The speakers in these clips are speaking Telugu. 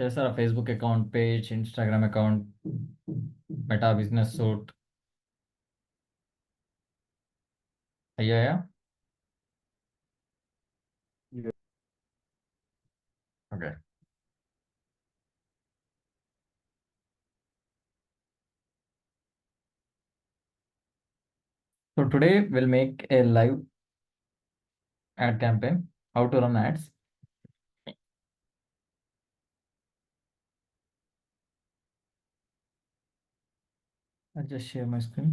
చేస్తారా? Facebook account, page, Instagram account, Meta business suite అయ్యాయా? Yeah. Okay. So today we'll make a live ad campaign, how to run ads. I'll just share my screen.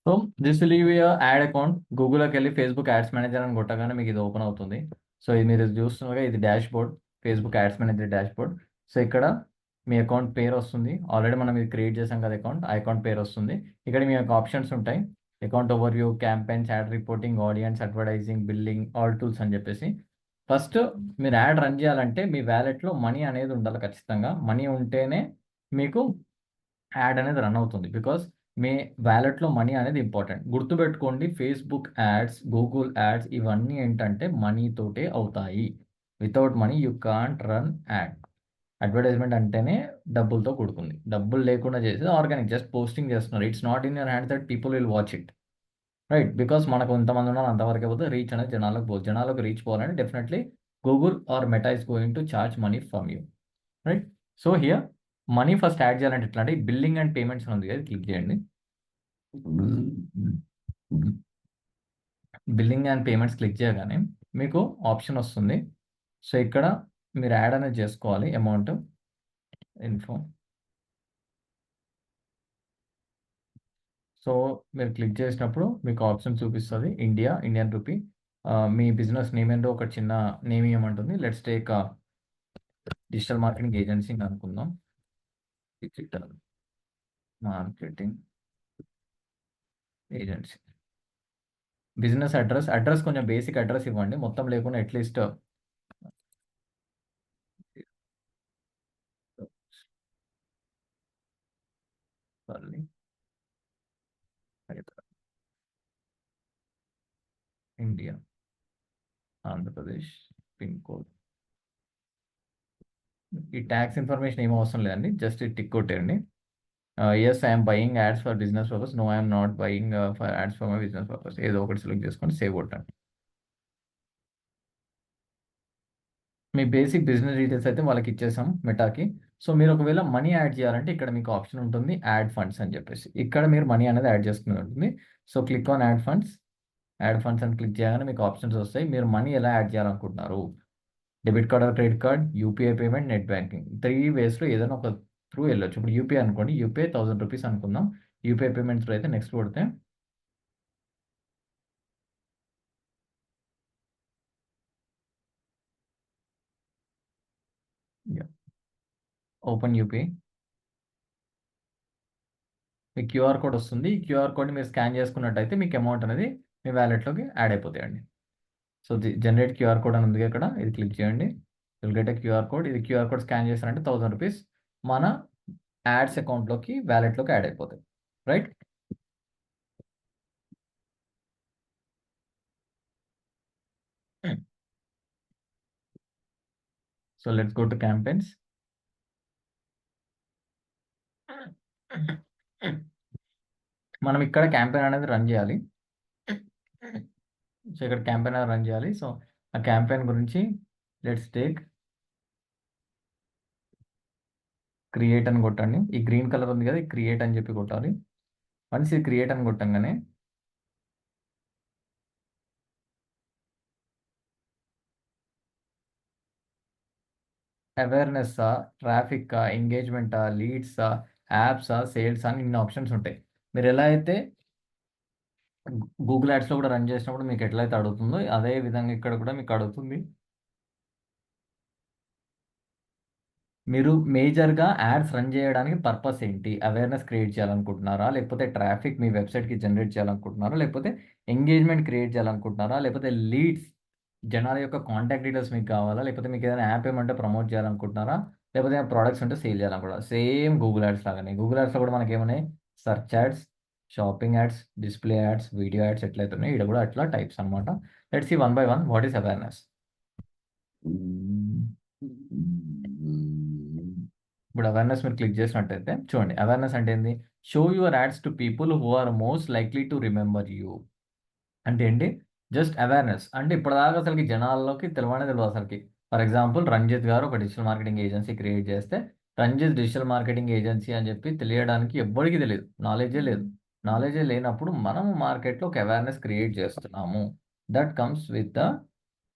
So this will give you ad account. గూగుల్లోకి వెళ్ళి ఫేస్బుక్ యాడ్స్ మేనేజర్ అని కొట్టగానే మీకు ఇది ఓపెన్ అవుతుంది. సో ఇది మీరు చూస్తున్నారుగా, ఇది dash board, Facebook ads manager dash board. So ఇక్కడ మీ అకౌంట్ పేరు వస్తుంది. ఆల్రెడీ మనం ఇది క్రియేట్ చేసాం కదా అకౌంట్, ఆ అకౌంట్ పేరు వస్తుంది. ఇక్కడ మీ యొక్క ఆప్షన్స్ ఉంటాయి. Account over view, campaigns, add reporting, audience, advertising, billing, all tools అని చెప్పేసి. ఫస్ట్ మీరు యాడ్ రన్ చేయాలంటే మీ వ్యాలెట్లో మనీ అనేది ఉండాలి ఖచ్చితంగా. మనీ ఉంటేనే మీకు యాడ్ అనేది రన్ అవుతుంది. బికాస్ మీ వ్యాలెట్లో మనీ అనేది ఇంపార్టెంట్. గుర్తుపెట్టుకోండి, ఫేస్బుక్ యాడ్స్, గూగుల్ యాడ్స్ ఇవన్నీ ఏంటంటే మనీతోటే అవుతాయి. Without money you can't run add. Advertisement అంటేనే డబ్బులతో కూడుకుంది. డబ్బులు లేకుండా చేసేది ఆర్గానిక్, జస్ట్ పోస్టింగ్ చేస్తున్నారు. It's not in your hand that people will watch it, right? Because మనకు ఎంతమంది ఉన్నారు అంతవరకే పోతే రీచ్ అనేది జనాలకు పోదు. జనాలకు రీచ్ పోవాలంటే definitely Google or meta is going to charge money from you, right? So here money first add చేయాలంటే ఎట్లా అంటే బిల్లింగ్ అండ్ పేమెంట్స్ అని ఉంది కదా, క్లిక్ చేయండి. బిల్లింగ్ అండ్ పేమెంట్స్ క్లిక్ చేయగానే మీకు ఆప్షన్ వస్తుంది. సో ఇక్కడ మీరు యాడ్ అనేది చేసుకోవాలి. Amount info. సో మీరు క్లిక్ చేసినప్పుడు మీకు ఆప్షన్ చూపిస్తుంది ఇండియన్ రూపీ. మీ బిజినెస్ నేమ్ ఏంటో ఒక చిన్న నేమ్ ఇవ్వమంటుంది. Let's take digital marketing agency అనుకుందాం. Digital marketing agency. Business address కొంచెం బేసిక్ అడ్రస్ ఇవ్వండి, మొత్తం లేకుండా at least India, Andhra Pradesh, pin code. ఈ ట్యాక్స్ ఇన్ఫర్మేషన్ ఏం అవసరం లేదండి, జస్ట్ టిక్ కొట్టేయండి. Yes I'm buying ads for business purpose, no I'm not buying for ads for my business purpose. ఏదో ఒకటి సెలెక్ట్ చేసుకొని సేవ్ కొట్టండి. మీ బేసిక్ బిజినెస్ డీటెయిల్స్ అయితే వాళ్ళకి ఇచ్చేసాం మెటాకి. సో మీరు ఒకవేళ మనీ యాడ్ చేయాలంటే ఇక్కడ మీకు ఆప్షన్ ఉంటుంది యాడ్ ఫండ్స్ అని చెప్పేసి. ఇక్కడ మీరు మనీ అనేది యాడ్ చేసుకునేది ఉంటుంది. So click on add funds. Add funds అని క్లిక్ చేయగానే మీకు ఆప్షన్స్ వస్తాయి. మీరు మనీ ఎలా యాడ్ చేయాలనుకుంటున్నారు? Debit card or credit card, UPI payment, net banking. 3 వేస్లో ఏదైనా ఒక త్రూ వెళ్ళొచ్చు. ఇప్పుడు యూపీఐ అనుకోండి, యూపీఐ 1000 రూపీస్ అనుకుందాం. యూపీఐ పేమెంట్స్లో అయితే నెక్స్ట్ కొడితే ఓపెన్ యూపీఐ. మీకు క్యూఆర్ కోడ్ వస్తుంది. ఈ క్యూఆర్ కోడ్ని మీరు స్కాన్ చేసుకున్నట్టయితే మీకు అమౌంట్ అనేది మీ వ్యాలెట్లోకి యాడ్ అయిపోతాయండి. సో జనరేట్ క్యూఆర్ కోడ్ అని ఉంది ఇక్కడ, ఇది క్లిక్ చేయండి. Will get a QR code. ఇది క్యూఆర్ కోడ్ స్కాన్ చేశారంటే 1000 రూపీస్ మన యాడ్స్ అకౌంట్లోకి, వ్యాలెట్లోకి యాడ్ అయిపోతాయి, right? So let's go to campaigns. మనం ఇక్కడ క్యాంపెయిన్ అనేది రన్ చేయాలి. సో ఇక్కడ క్యాంపెయిన్ అనేది రన్ చేయాలి. సో ఆ క్యాంపెయిన్ గురించి లెట్స్ టేక్ క్రియేట్ అని కొట్టండి. ఈ గ్రీన్ కలర్ ఉంది కదా, ఈ క్రియేట్ అని చెప్పి కొట్టాలి. వన్స్ ఈ క్రియేట్ అని కొట్టంగానే అవేర్నెస్సా, ట్రాఫిక్కా, ఎంగేజ్మెంటా, లీడ్సా, యాప్సా, సేల్సా అని ఇన్ని ఆప్షన్స్ ఉంటాయి. మీరు ఎలా అయితే గూగుల్ యాడ్స్లో కూడా రన్ చేసినప్పుడు మీకు ఎట్లయితే అడుగుతుందో అదే విధంగా ఇక్కడ కూడా మీకు అడుగుతుంది. మీరు మేజర్గా యాడ్స్ రన్ చేయడానికి పర్పస్ ఏంటి? అవేర్నెస్ క్రియేట్ చేయాలనుకుంటున్నారా, లేకపోతే ట్రాఫిక్ మీ వెబ్సైట్కి జనరేట్ చేయాలనుకుంటున్నారా, లేకపోతే ఎంగేజ్మెంట్ క్రియేట్ చేయాలనుకుంటున్నారా, లేకపోతే లీడ్స్ జనాల యొక్క కాంటాక్ట్ డీటెయిల్స్ మీకు కావాలా, లేకపోతే మీకు ఏదైనా యాప్ ఏమంటే ప్రమోట్ చేయాలనుకుంటున్నారా, లేకపోతే ప్రోడక్ట్స్ ఉంటే సేల్ చేయాలనుకుంటారా? సేమ్ గూగుల్ యాడ్స్ లాగానే. గూగుల్ యాడ్స్లో కూడా మనకి ఏమున్నాయి? Search ads, shopping ads, display ads, video ads ఎట్లయితే ఉన్నాయి, ఇక్కడ కూడా అట్లా టైప్స్ అనమాట. Let's see one by one what is awareness. ఇప్పుడు అవేర్నెస్ మీరు క్లిక్ చేసినట్టయితే చూడండి, అవేర్నెస్ అంటే ఏంది? Show your ads to people who are most likely to remember you. అంటే ఏంటి? జస్ట్ అవేర్నెస్ అంటే ఇప్పటిదాకా అసలుకి జనాల్లోకి తెలియనే తెలియదు అసలుకి. ఫర్ ఎగ్జాంపుల్ రంజిత్ గారు ఒక డిజిటల్ మార్కెటింగ్ ఏజెన్సీ క్రియేట్ చేస్తే రంజిత్ డిజిటల్ మార్కెటింగ్ ఏజెన్సీ అని చెప్పి తెలియడానికి ఎవ్వడికి తెలియదు, నాలెడ్జే లేదు. నాలెడ్జే లేనప్పుడు మనము మార్కెట్లో ఒక అవేర్నెస్ క్రియేట్ చేస్తున్నాము. That comes with the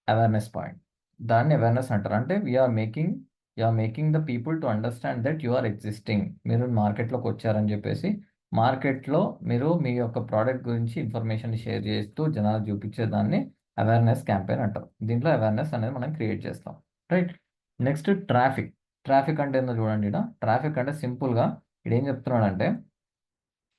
awareness point. దాన్ని అవేర్నెస్ అంటారు. అంటే you are making the people to understand that you are existing. మీరు మార్కెట్లోకి వచ్చారని చెప్పేసి మార్కెట్లో మీరు మీ యొక్క ప్రోడక్ట్ గురించి ఇన్ఫర్మేషన్ షేర్ చేస్తూ జనాలకు చూపించే దాన్ని అవేర్నెస్ క్యాంపెయిన్ అంటారు. దీంట్లో అవేర్నెస్ అనేది మనం క్రియేట్ చేస్తాం, రైట్? Next traffic. ట్రాఫిక్ అంటే ఏందో చూడండి. ఇక్కడ ట్రాఫిక్ అంటే సింపుల్గా ఇక్కడ ఏం చెప్తున్నాడంటే,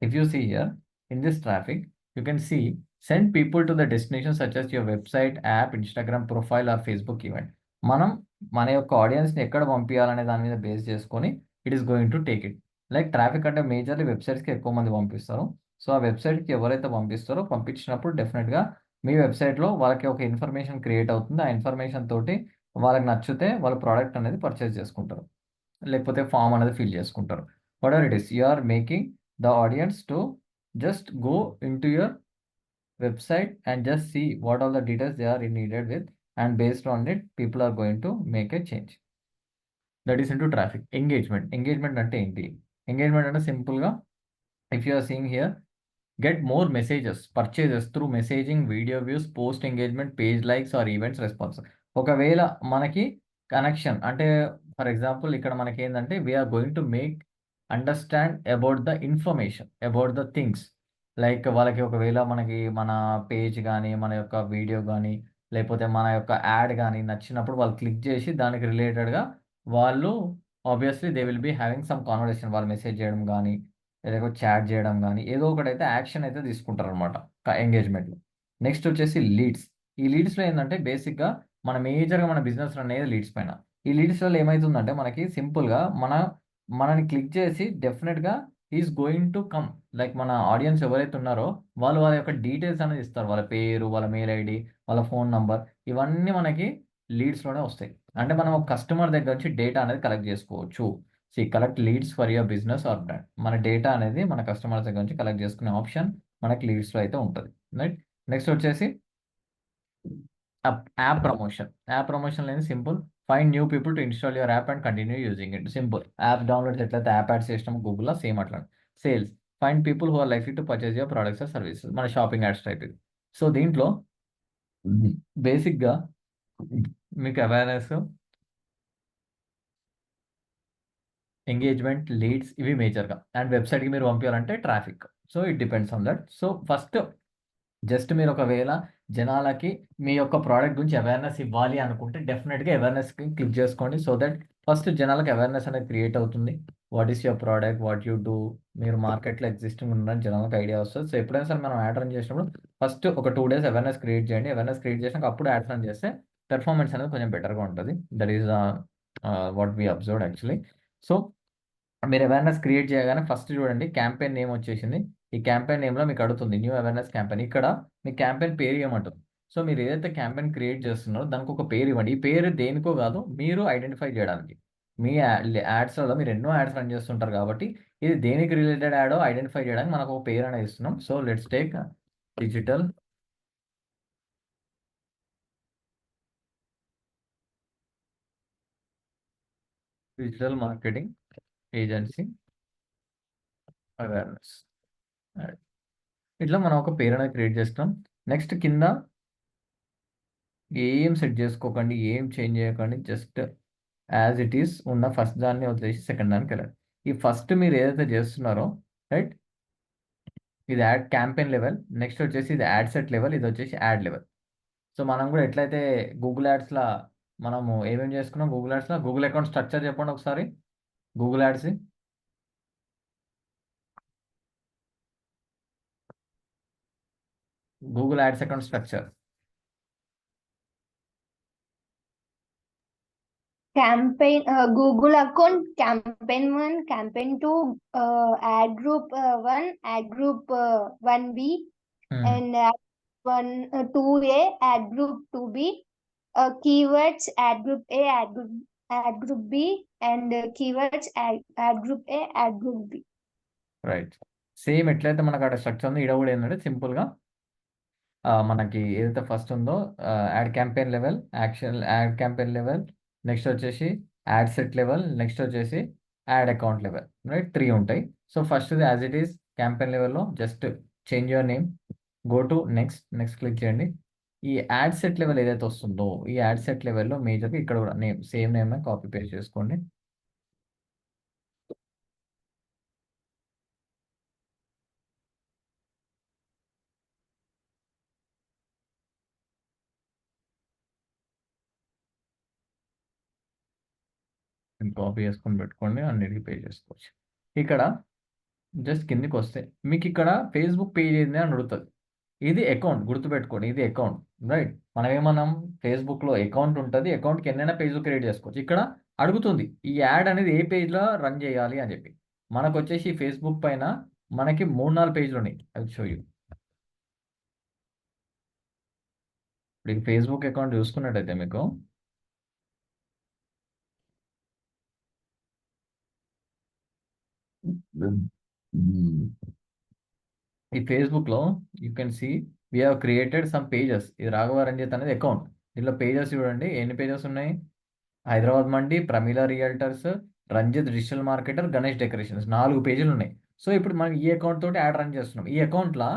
if you see here in this traffic, you can see send people to the destination such as your website, app, Instagram profile or Facebook event. మనం మన యొక్క ఆడియన్స్ని ఎక్కడ పంపించాలనే దాని మీద బేస్ చేసుకొని it is going to take it. Like traffic అంటే మేజర్లీ వెబ్సైట్స్కి ఎక్కువ మంది పంపిస్తారు. సో ఆ వెబ్సైట్కి ఎవరైతే పంపిస్తారో పంపించినప్పుడు డెఫినెట్గా మీ వెబ్సైట్లో వాళ్ళకి ఒక ఇన్ఫర్మేషన్ క్రియేట్ అవుతుంది. ఆ ఇన్ఫర్మేషన్ తోటి వాళ్ళకి నచ్చితే వాళ్ళ ప్రోడక్ట్ అనేది పర్చేస్ చేసుకుంటారు, లేకపోతే ఫామ్ అనేది ఫిల్ చేసుకుంటారు. Whatever it is, you are making the audience to just go into your website and just see what all the details they are needed with, and based on it people are going to make a change. That is into traffic. Engagement అంటే ఏంటి? Engagement అంటే సింపుల్గా if you are seeing here, get more messages, purchases through messaging, video views, post engagement, page likes or events response. ఒకవేళ మనకి కనెక్షన్ అంటే ఫర్ ఎగ్జాంపుల్ ఇక్కడ మనకి ఏంటంటే we're going to make understand about the information about the things. Like వాళ్ళకి ఒకవేళ మనకి మన పేజ్ కానీ, మన యొక్క వీడియో కానీ, లేకపోతే మన యొక్క యాడ్ కానీ నచ్చినప్పుడు వాళ్ళు క్లిక్ చేసి దానికి రిలేటెడ్గా వాళ్ళు obviously they will be having some conversation. వాళ్ళు మెసేజ్ చేయడం కానీ, లేకపోతే చాట్ చేయడం కానీ ఏదో ఒకటైతే యాక్షన్ అయితే తీసుకుంటారనమాట ఎంగేజ్మెంట్లో. నెక్స్ట్ వచ్చేసి లీడ్స్. ఈ లీడ్స్లో ఏంటంటే బేసిక్గా మన మేజర్గా మన బిజినెస్ అనేది లీడ్స్ పైన. ఈ లీడ్స్లో ఏమవుతుందంటే మనకి సింపుల్గా మనని క్లిక్ చేసి డెఫినెట్గా is going to come. Like మన ఆడియన్స్ ఎవరైతే ఉన్నారో వాళ్ళు వాళ్ళ యొక్క డీటెయిల్స్ అనేది ఇస్తారు. వాళ్ళ పేరు, వాళ్ళ మెయిల్ ఐడి, వాళ్ళ ఫోన్ నంబర్, ఇవన్నీ మనకి లీడ్స్లోనే వస్తాయి. అంటే మనం ఒక కస్టమర్ దగ్గర నుంచి డేటా అనేది కలెక్ట్ చేసుకోవచ్చు. Collect leads for your business are brand. మన డేటా అనేది మన కస్టమర్స్ దగ్గర నుంచి కలెక్ట్ చేసుకునే ఆప్షన్ మనకి లీడ్స్లో అయితే ఉంటుంది, రైట్? నెక్స్ట్ వచ్చేసి యాప్ ప్రమోషన్. యాప్ ప్రమోషన్ అనేది simple. Find new people to install your app and continue using it. Simple. App downloads ఎట్లయితే యాప్ యాడ్స్ చేసినాము గూగుల్లో, సేమ్ అట్లా. Sales. Find people who are likely to purchase your products or services. మన షాపింగ్ యాడ్స్ టైప్ ఇది. సో దీంట్లో బేసిక్గా మీకు అవేర్నెస్, ఎంగేజ్మెంట్, లీడ్స్ ఇవి మేజర్గా. అండ్ వెబ్సైట్కి మీరు పంపించాలంటే traffic. So it depends on that. So first just మీరు ఒకవేళ జనాలకి మీ యొక్క ప్రోడక్ట్ గురించి అవేర్నెస్ ఇవ్వాలి అనుకుంటే డెఫినెట్గా అవేర్నెస్కి క్లిక్ చేసుకోండి. సో దట్ ఫస్ట్ జనాలకి అవేర్నెస్ అనేది క్రియేట్ అవుతుంది. What is your product, what you do, మీరు మార్కెట్లో ఎగ్జిస్టింగ్ ఉండడానికి జనాలకు ఐడియా వస్తుంది. సో ఎప్పుడైనా సరే మనం యాడ్ రన్ చేసినప్పుడు ఫస్ట్ ఒక 2 days అవేర్నెస్ క్రియేట్ చేయండి. అవేర్నెస్ క్రియేట్ చేసినాక అప్పుడు యాడ్ రన్ చేస్తే పెర్ఫార్మెన్స్ అనేది కొంచెం బెటర్గా ఉంటుంది. That is what we observe actually. So మీరు అవేర్నెస్ క్రియేట్ చేయగానే ఫస్ట్ చూడండి క్యాంపెయిన్ నేమ్ వచ్చేసింది. ఈ క్యాంపెయిన్ నేమ్లో మీకు అడుగుతుంది న్యూ అవేర్నెస్ క్యాంపెయిన్. ఇక్కడ మీ క్యాంపెయిన్ పేరు ఏమంటుంది. సో మీరు ఏదైతే క్యాంపెయిన్ క్రియేట్ చేస్తున్నారో దానికి ఒక పేరు ఇవ్వండి. ఈ పేరు దేనికో కాదు, మీరు ఐడెంటిఫై చేయడానికి. మీ యాడ్స్లలో మీరు ఎన్నో యాడ్స్ రన్ చేస్తుంటారు కాబట్టి ఇది దేనికి రిలేటెడ్ యాడో ఐడెంటిఫై చేయడానికి మనకు ఒక పేరు అనేది ఇస్తున్నాం. So let's take digital digital marketing agency awareness. ఇట్లా మనం ఒక పేరు అనేది క్రియేట్ చేస్తాం. నెక్స్ట్ కింద ఏం సెట్ చేసుకోకండి, ఏం చేంజ్ చేయకండి, జస్ట్ యాజ్ ఇట్ ఈస్ ఉన్న ఫస్ట్ దాన్ని వదిలేసి సెకండ్ దానికి వెళ్ళండి. ఈ ఫస్ట్ మీరు ఏదైతే చేస్తున్నారో రైట్, ఇది యాడ్ క్యాంపెయిన్ లెవెల్, నెక్స్ట్ వచ్చేసి ఇది యాడ్ సెట్ లెవెల్, ఇది వచ్చేసి యాడ్ లెవెల్. సో మనం కూడా ఎట్లయితే గూగుల్ యాడ్స్లో మనము ఏమేమి చేసుకున్నాం, గూగుల్ యాడ్స్లో గూగుల్ అకౌంట్ స్ట్రక్చర్ చెప్పండి ఒకసారి. Google ads Google ads account structure. Campaign, Google account, campaign 1, campaign 2, ad group 1, ad group 1B, and ad 2A, ad group 2B, keywords, ad group A, ad group B, and keywords, ad group A, ad group B. Right. Same ఎట్లయితే మనకు అక్కడ స్ట్రక్చర్ ఉందో ఇక్కడ కూడా ఏంటంటే సింపుల్గా మనకి ఏదైతే ఫస్ట్ ఉందో ad campaign level, ad campaign level, next వచ్చేసి యాడ్ సెట్ లెవెల్, నెక్స్ట్ వచ్చేసి యాడ్ అకౌంట్ లెవెల్, రైట్ 3 ఉంటాయి. So first as it is campaign లెవెల్లో just change your name, go to next click చేయండి. ఈ యాడ్ సెట్ లెవెల్ ఏదైతే వస్తుందో ఈ యాడ్ సెట్ లెవెల్లో మేజర్గా ఇక్కడ కూడా name same name copy paste చేసుకోండి. కాపీ చేసుకొని పెట్టుకోండి, అన్నిటికీ పే చేసుకోవచ్చు. ఇక్కడ జస్ట్ కిందికి వస్తే మీకు ఇక్కడ ఫేస్బుక్ పేజ్ ఏంది అని అడుగుతుంది. ఇది అకౌంట్, గుర్తుపెట్టుకోండి ఇది అకౌంట్, రైట్. మనం ఏమన్నాం, ఫేస్బుక్లో అకౌంట్ ఉంటుంది, అకౌంట్కి ఎన్నైనా పేజ్ క్రియేట్ చేసుకోవచ్చు. ఇక్కడ అడుగుతుంది ఈ యాడ్ అనేది ఏ పేజ్లో రన్ చేయాలి అని చెప్పి. మనకు వచ్చేసి ఫేస్బుక్ పైన మనకి 3-4 పేజ్లు ఉన్నాయి. అది షో యూ. ఇప్పుడు ఈ ఫేస్బుక్ అకౌంట్ చూసుకున్నట్టయితే మీకు ఈ ఫేస్బుక్లో you can see we have created some pages. ఇది రాఘవ రంజిత్ అనేది అకౌంట్. దీంట్లో పేజెస్ చూడండి ఎన్ని పేజెస్ ఉన్నాయి. Hyderabad Mandi, Pramila realtors, Ranjith digital marketer, Ganesh decorations, 4 పేజీలు ఉన్నాయి. సో ఇప్పుడు మనం ఈ అకౌంట్ తోటి యాడ్ రన్ చేస్తున్నాం. ఈ అకౌంట్లో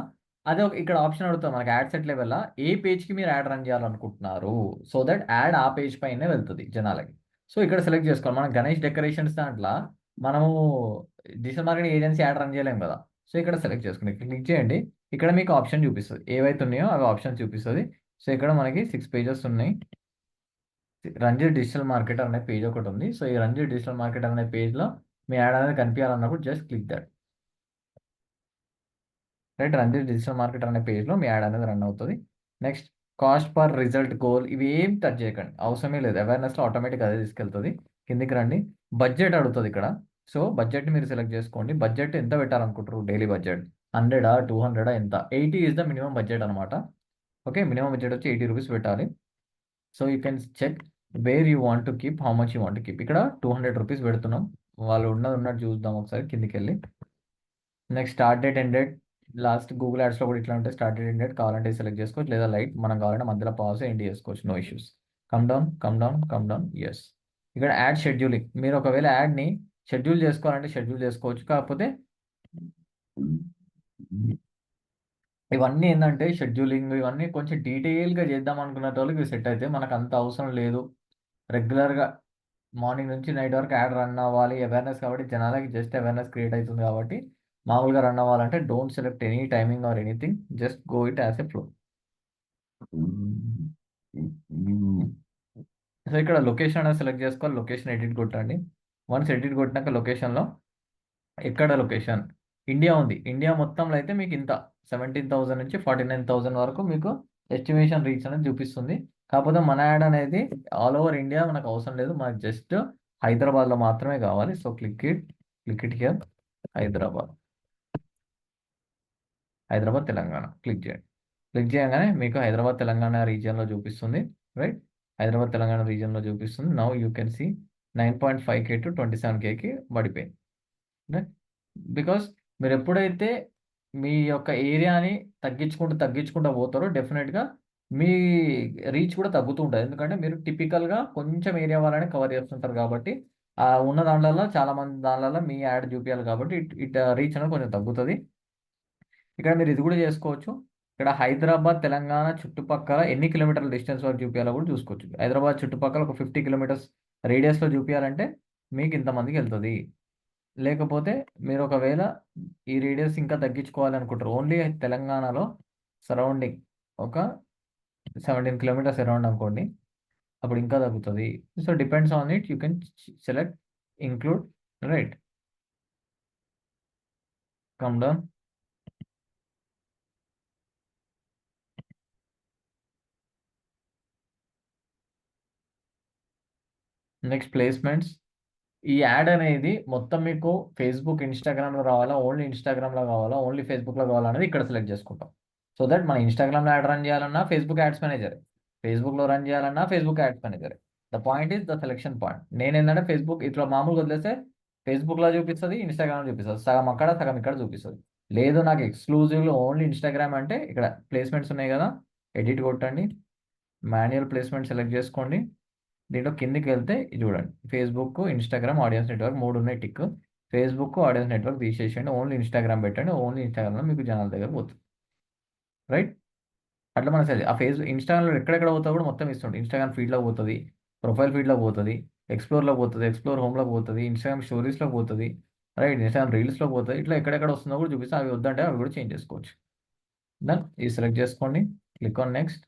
అదే ఇక్కడ ఆప్షన్ అడుగుతాం మనకి యాడ్ సెట్ లెవెల్లో ఏ పేజ్కి మీరు యాడ్ రన్ చేయాలనుకుంటున్నారు. సో దట్ యాడ్ ఆ పేజ్ పైనే వెళ్తుంది జనాలకి. సో ఇక్కడ సెలెక్ట్ చేసుకోవాలి. మనం గణేష్ డెకరేషన్స్ దాంట్లో మనము digital marketing agency ad run చేయలేము కదా. సో ఇక్కడ సెలెక్ట్ చేసుకుని క్లిక్ చేయండి. ఇక్కడ మీకు ఆప్షన్ చూపిస్తుంది, ఏవైతే ఉన్నాయో అవి ఆప్షన్ చూపిస్తుంది. సో ఇక్కడ మనకి 6 పేజెస్ ఉన్నాయి. రంజిత్ డిజిటల్ మార్కెటర్ అనే పేజ్ ఒకటి ఉంది. సో ఈ రంజిత్ డిజిటల్ మార్కెటర్ అనే పేజ్లో మీ యాడ్ అనేది కనిపించాలన్నప్పుడు just click that, right. Ranjith digital marketer అనే పేజ్లో మీ యాడ్ అనేది రన్ అవుతుంది. Next cost per result goal ఇవి ఏం టచ్ చేయకండి, అవసరమే లేదు. అవేర్నెస్లో ఆటోమేటిక్ అదే తీసుకెళ్తుంది. కిందికి రండి, బడ్జెట్ అడుగుతుంది ఇక్కడ. సో బడ్జెట్ని మీరు సెలెక్ట్ చేసుకోండి. బడ్జెట్ ఎంత పెట్టాలనుకుంటారు, డైలీ బడ్జెట్ 100 200 ఎంత, 80 ఇస్ ద మినిమం బడ్జెట్ అనమాట. ఓకే, మినిమం బడ్జెట్ వచ్చి 80 రూపీస్ పెట్టాలి. So you can check where you want to keep, how much you want to keep. ఇక్కడ 200 రూపీస్ పెడుతున్నాం. వాళ్ళు ఉన్నట్టు చూద్దాం ఒకసారి కిందికి వెళ్ళి. Next start date end date, last Google యాడ్స్లో కూడా ఇట్లా ఉంటే స్టార్ట్ డేట్ ఎండ్ డేట్ కావాలంటే సెలెక్ట్ చేసుకోవచ్చు, లేదా లైట్ మనం కావాలంటే మధ్యలో పాస్ ఎండ్ చేసుకోవచ్చు, no issues. Come down come down come down, yes. ఇక్కడ యాడ్ షెడ్యూలింగ్, మీరు ఒకవేళ యాడ్ని షెడ్యూల్ చేసుకోవాలంటే షెడ్యూల్ చేసుకోవచ్చు. కాకపోతే ఇవన్నీ ఏంటంటే షెడ్యూలింగ్ ఇవన్నీ కొంచెం డీటెయిల్గా చేద్దాం అనుకున్న వాళ్ళకి ఇవి సెట్ అయితే, మనకు అంత అవసరం లేదు. రెగ్యులర్గా మార్నింగ్ నుంచి నైట్ వరకు యాడ్ రన్ అవ్వాలి, అవేర్నెస్ కాబట్టి జనాలకి జస్ట్ అవేర్నెస్ క్రియేట్ అవుతుంది కాబట్టి మామూలుగా రన్ అవ్వాలంటే don't select any timing or anything, just go it as a flow. So ఇక్కడ లొకేషన్ అనేది సెలెక్ట్ చేసుకోవాలి, లొకేషన్ ఎడిట్ కొట్టండి. వన్స్ ఎడిట్ కొట్టినాక లొకేషన్లో ఎక్కడ లొకేషన్ ఇండియా ఉంది. ఇండియా మొత్తంలో అయితే మీకు ఇంత 17,000 నుంచి 49,000 వరకు మీకు ఎస్టిమేషన్ రీచ్ అనేది చూపిస్తుంది. కాకపోతే మన యాడ్ అనేది ఆల్ ఓవర్ ఇండియా మనకు అవసరం లేదు. మనకు జస్ట్ హైదరాబాద్లో మాత్రమే కావాలి. So click it here. Hyderabad, Hyderabad Telangana click చేయండి. క్లిక్ చేయగానే మీకు హైదరాబాద్ తెలంగాణ రీజియన్లో చూపిస్తుంది. రైట్, హైదరాబాద్ తెలంగాణ రీజియన్లో చూపిస్తుంది. Now you can see 9.5K to 27Kకి పడిపోయింది. రైట్, బికాస్ మీరు ఎప్పుడైతే మీ యొక్క ఏరియాని తగ్గించుకుంటూ పోతారో డెఫినెట్గా మీ రీచ్ కూడా తగ్గుతూ ఉంటుంది. ఎందుకంటే మీరు టిపికల్గా కొంచెం ఏరియా వాళ్ళని కవర్ చేస్తుంటారు కాబట్టి ఆ ఉన్న దాంట్లో చాలా మంది దాంట్లో మీ యాడ్ చూపించాలి కాబట్టి ఇట్ రీచ్ అనేది కొంచెం తగ్గుతుంది. ఇక్కడ మీరు ఇది కూడా చేసుకోవచ్చు. ఇక్కడ హైదరాబాద్ తెలంగాణ చుట్టుపక్కల ఎన్ని కిలోమీటర్ల డిస్టెన్స్ వరకు చూపించాలో కూడా చూసుకోవచ్చు. హైదరాబాద్ చుట్టుపక్కల ఒక 50 కిలోమీటర్స్ రేడియస్లో చూపించాలంటే మీకు ఇంతమందికి వెళ్తుంది. లేకపోతే మీరు ఒకవేళ ఈ రేడియస్ ఇంకా తగ్గించుకోవాలనుకుంటారు, ఓన్లీ తెలంగాణలో సరౌండింగ్ ఒక 17 కిలోమీటర్స్ అరౌండ్ అనుకోండి, అప్పుడు ఇంకా తగ్గుతుంది. So depends on it, you can select include. Right, come down. Next placements. ఈ యాడ్ అనేది మొత్తం మీకు ఫేస్బుక్ ఇన్స్టాగ్రామ్లో రావాలా, ఓన్లీ ఇన్స్టాగ్రామ్లో కావాలా, ఓన్లీ ఫేస్బుక్లో కావాలా అనేది ఇక్కడ సెలెక్ట్ చేసుకుంటాం. సో దట్ మన ఇన్స్టాగ్రామ్లో యాడ్ రన్ చేయాలన్నా ఫేస్బుక్ యాడ్స్ మేనేజర్, ఫేస్బుక్లో రన్ చేయాలన్నా Facebook ads manager. The point is the selection point. నేను ఏంటంటే ఫేస్బుక్ ఇట్లా మామూలుగా వదిలేస్తే ఫేస్బుక్లో చూపిస్తుంది, ఇన్స్టాగ్రామ్లో చూపిస్తుంది, సగం అక్కడ సగం ఇక్కడ చూపిస్తుంది. లేదు నాకు ఎక్స్క్లూజివ్లో ఓన్లీ ఇన్స్టాగ్రామ్ అంటే ఇక్కడ ప్లేస్మెంట్స్ ఉన్నాయి కదా, ఎడిట్ కొట్టండి, మాన్యువల్ ప్లేస్మెంట్ సెలెక్ట్ చేసుకోండి. దీంట్లో కిందికి వెళ్తే ఇది చూడండి, ఫేస్బుక్, ఇన్స్టాగ్రామ్, ఆడియన్స్ నెట్వర్క్ 3 ఉన్నాయి టిక్. ఫేస్బుక్, ఆడియన్స్ నెట్వర్క్ తీసేసేయండి, ఓన్లీ ఇన్స్టాగ్రామ్ పెట్టండి. ఓన్లీ ఇన్స్టాగ్రామ్లో మీకు జనాల దగ్గర పోతుంది. రైట్, అట్లా మన ఆ ఇన్స్టాగ్రామ్లో ఎక్కడెక్కడ పోతా కూడా మొత్తం ఇస్తుంది. ఇన్స్టాగ్రామ్ ఫీడ్లో పోతుంది, ప్రొఫైల్ ఫీడ్లో పోతుంది, ఎక్స్ప్లోర్లో పోతుంది, ఎక్స్ప్లోర్ హోమ్లో పోతుంది, ఇన్స్టాగ్రామ్ స్టోరీస్లో పోతుంది, రైట్, ఇన్స్టాగ్రామ్ రీల్స్లో పోతుంది. ఇట్లా ఎక్కడెక్కడ వస్తుందో కూడా చూపిస్తే అవి వద్దంటే అవి కూడా చేంజ్ చేసుకోవచ్చు. దెన్ ఇది సెలెక్ట్ చేసుకోండి, క్లిక్ ఆన్ నెక్స్ట్.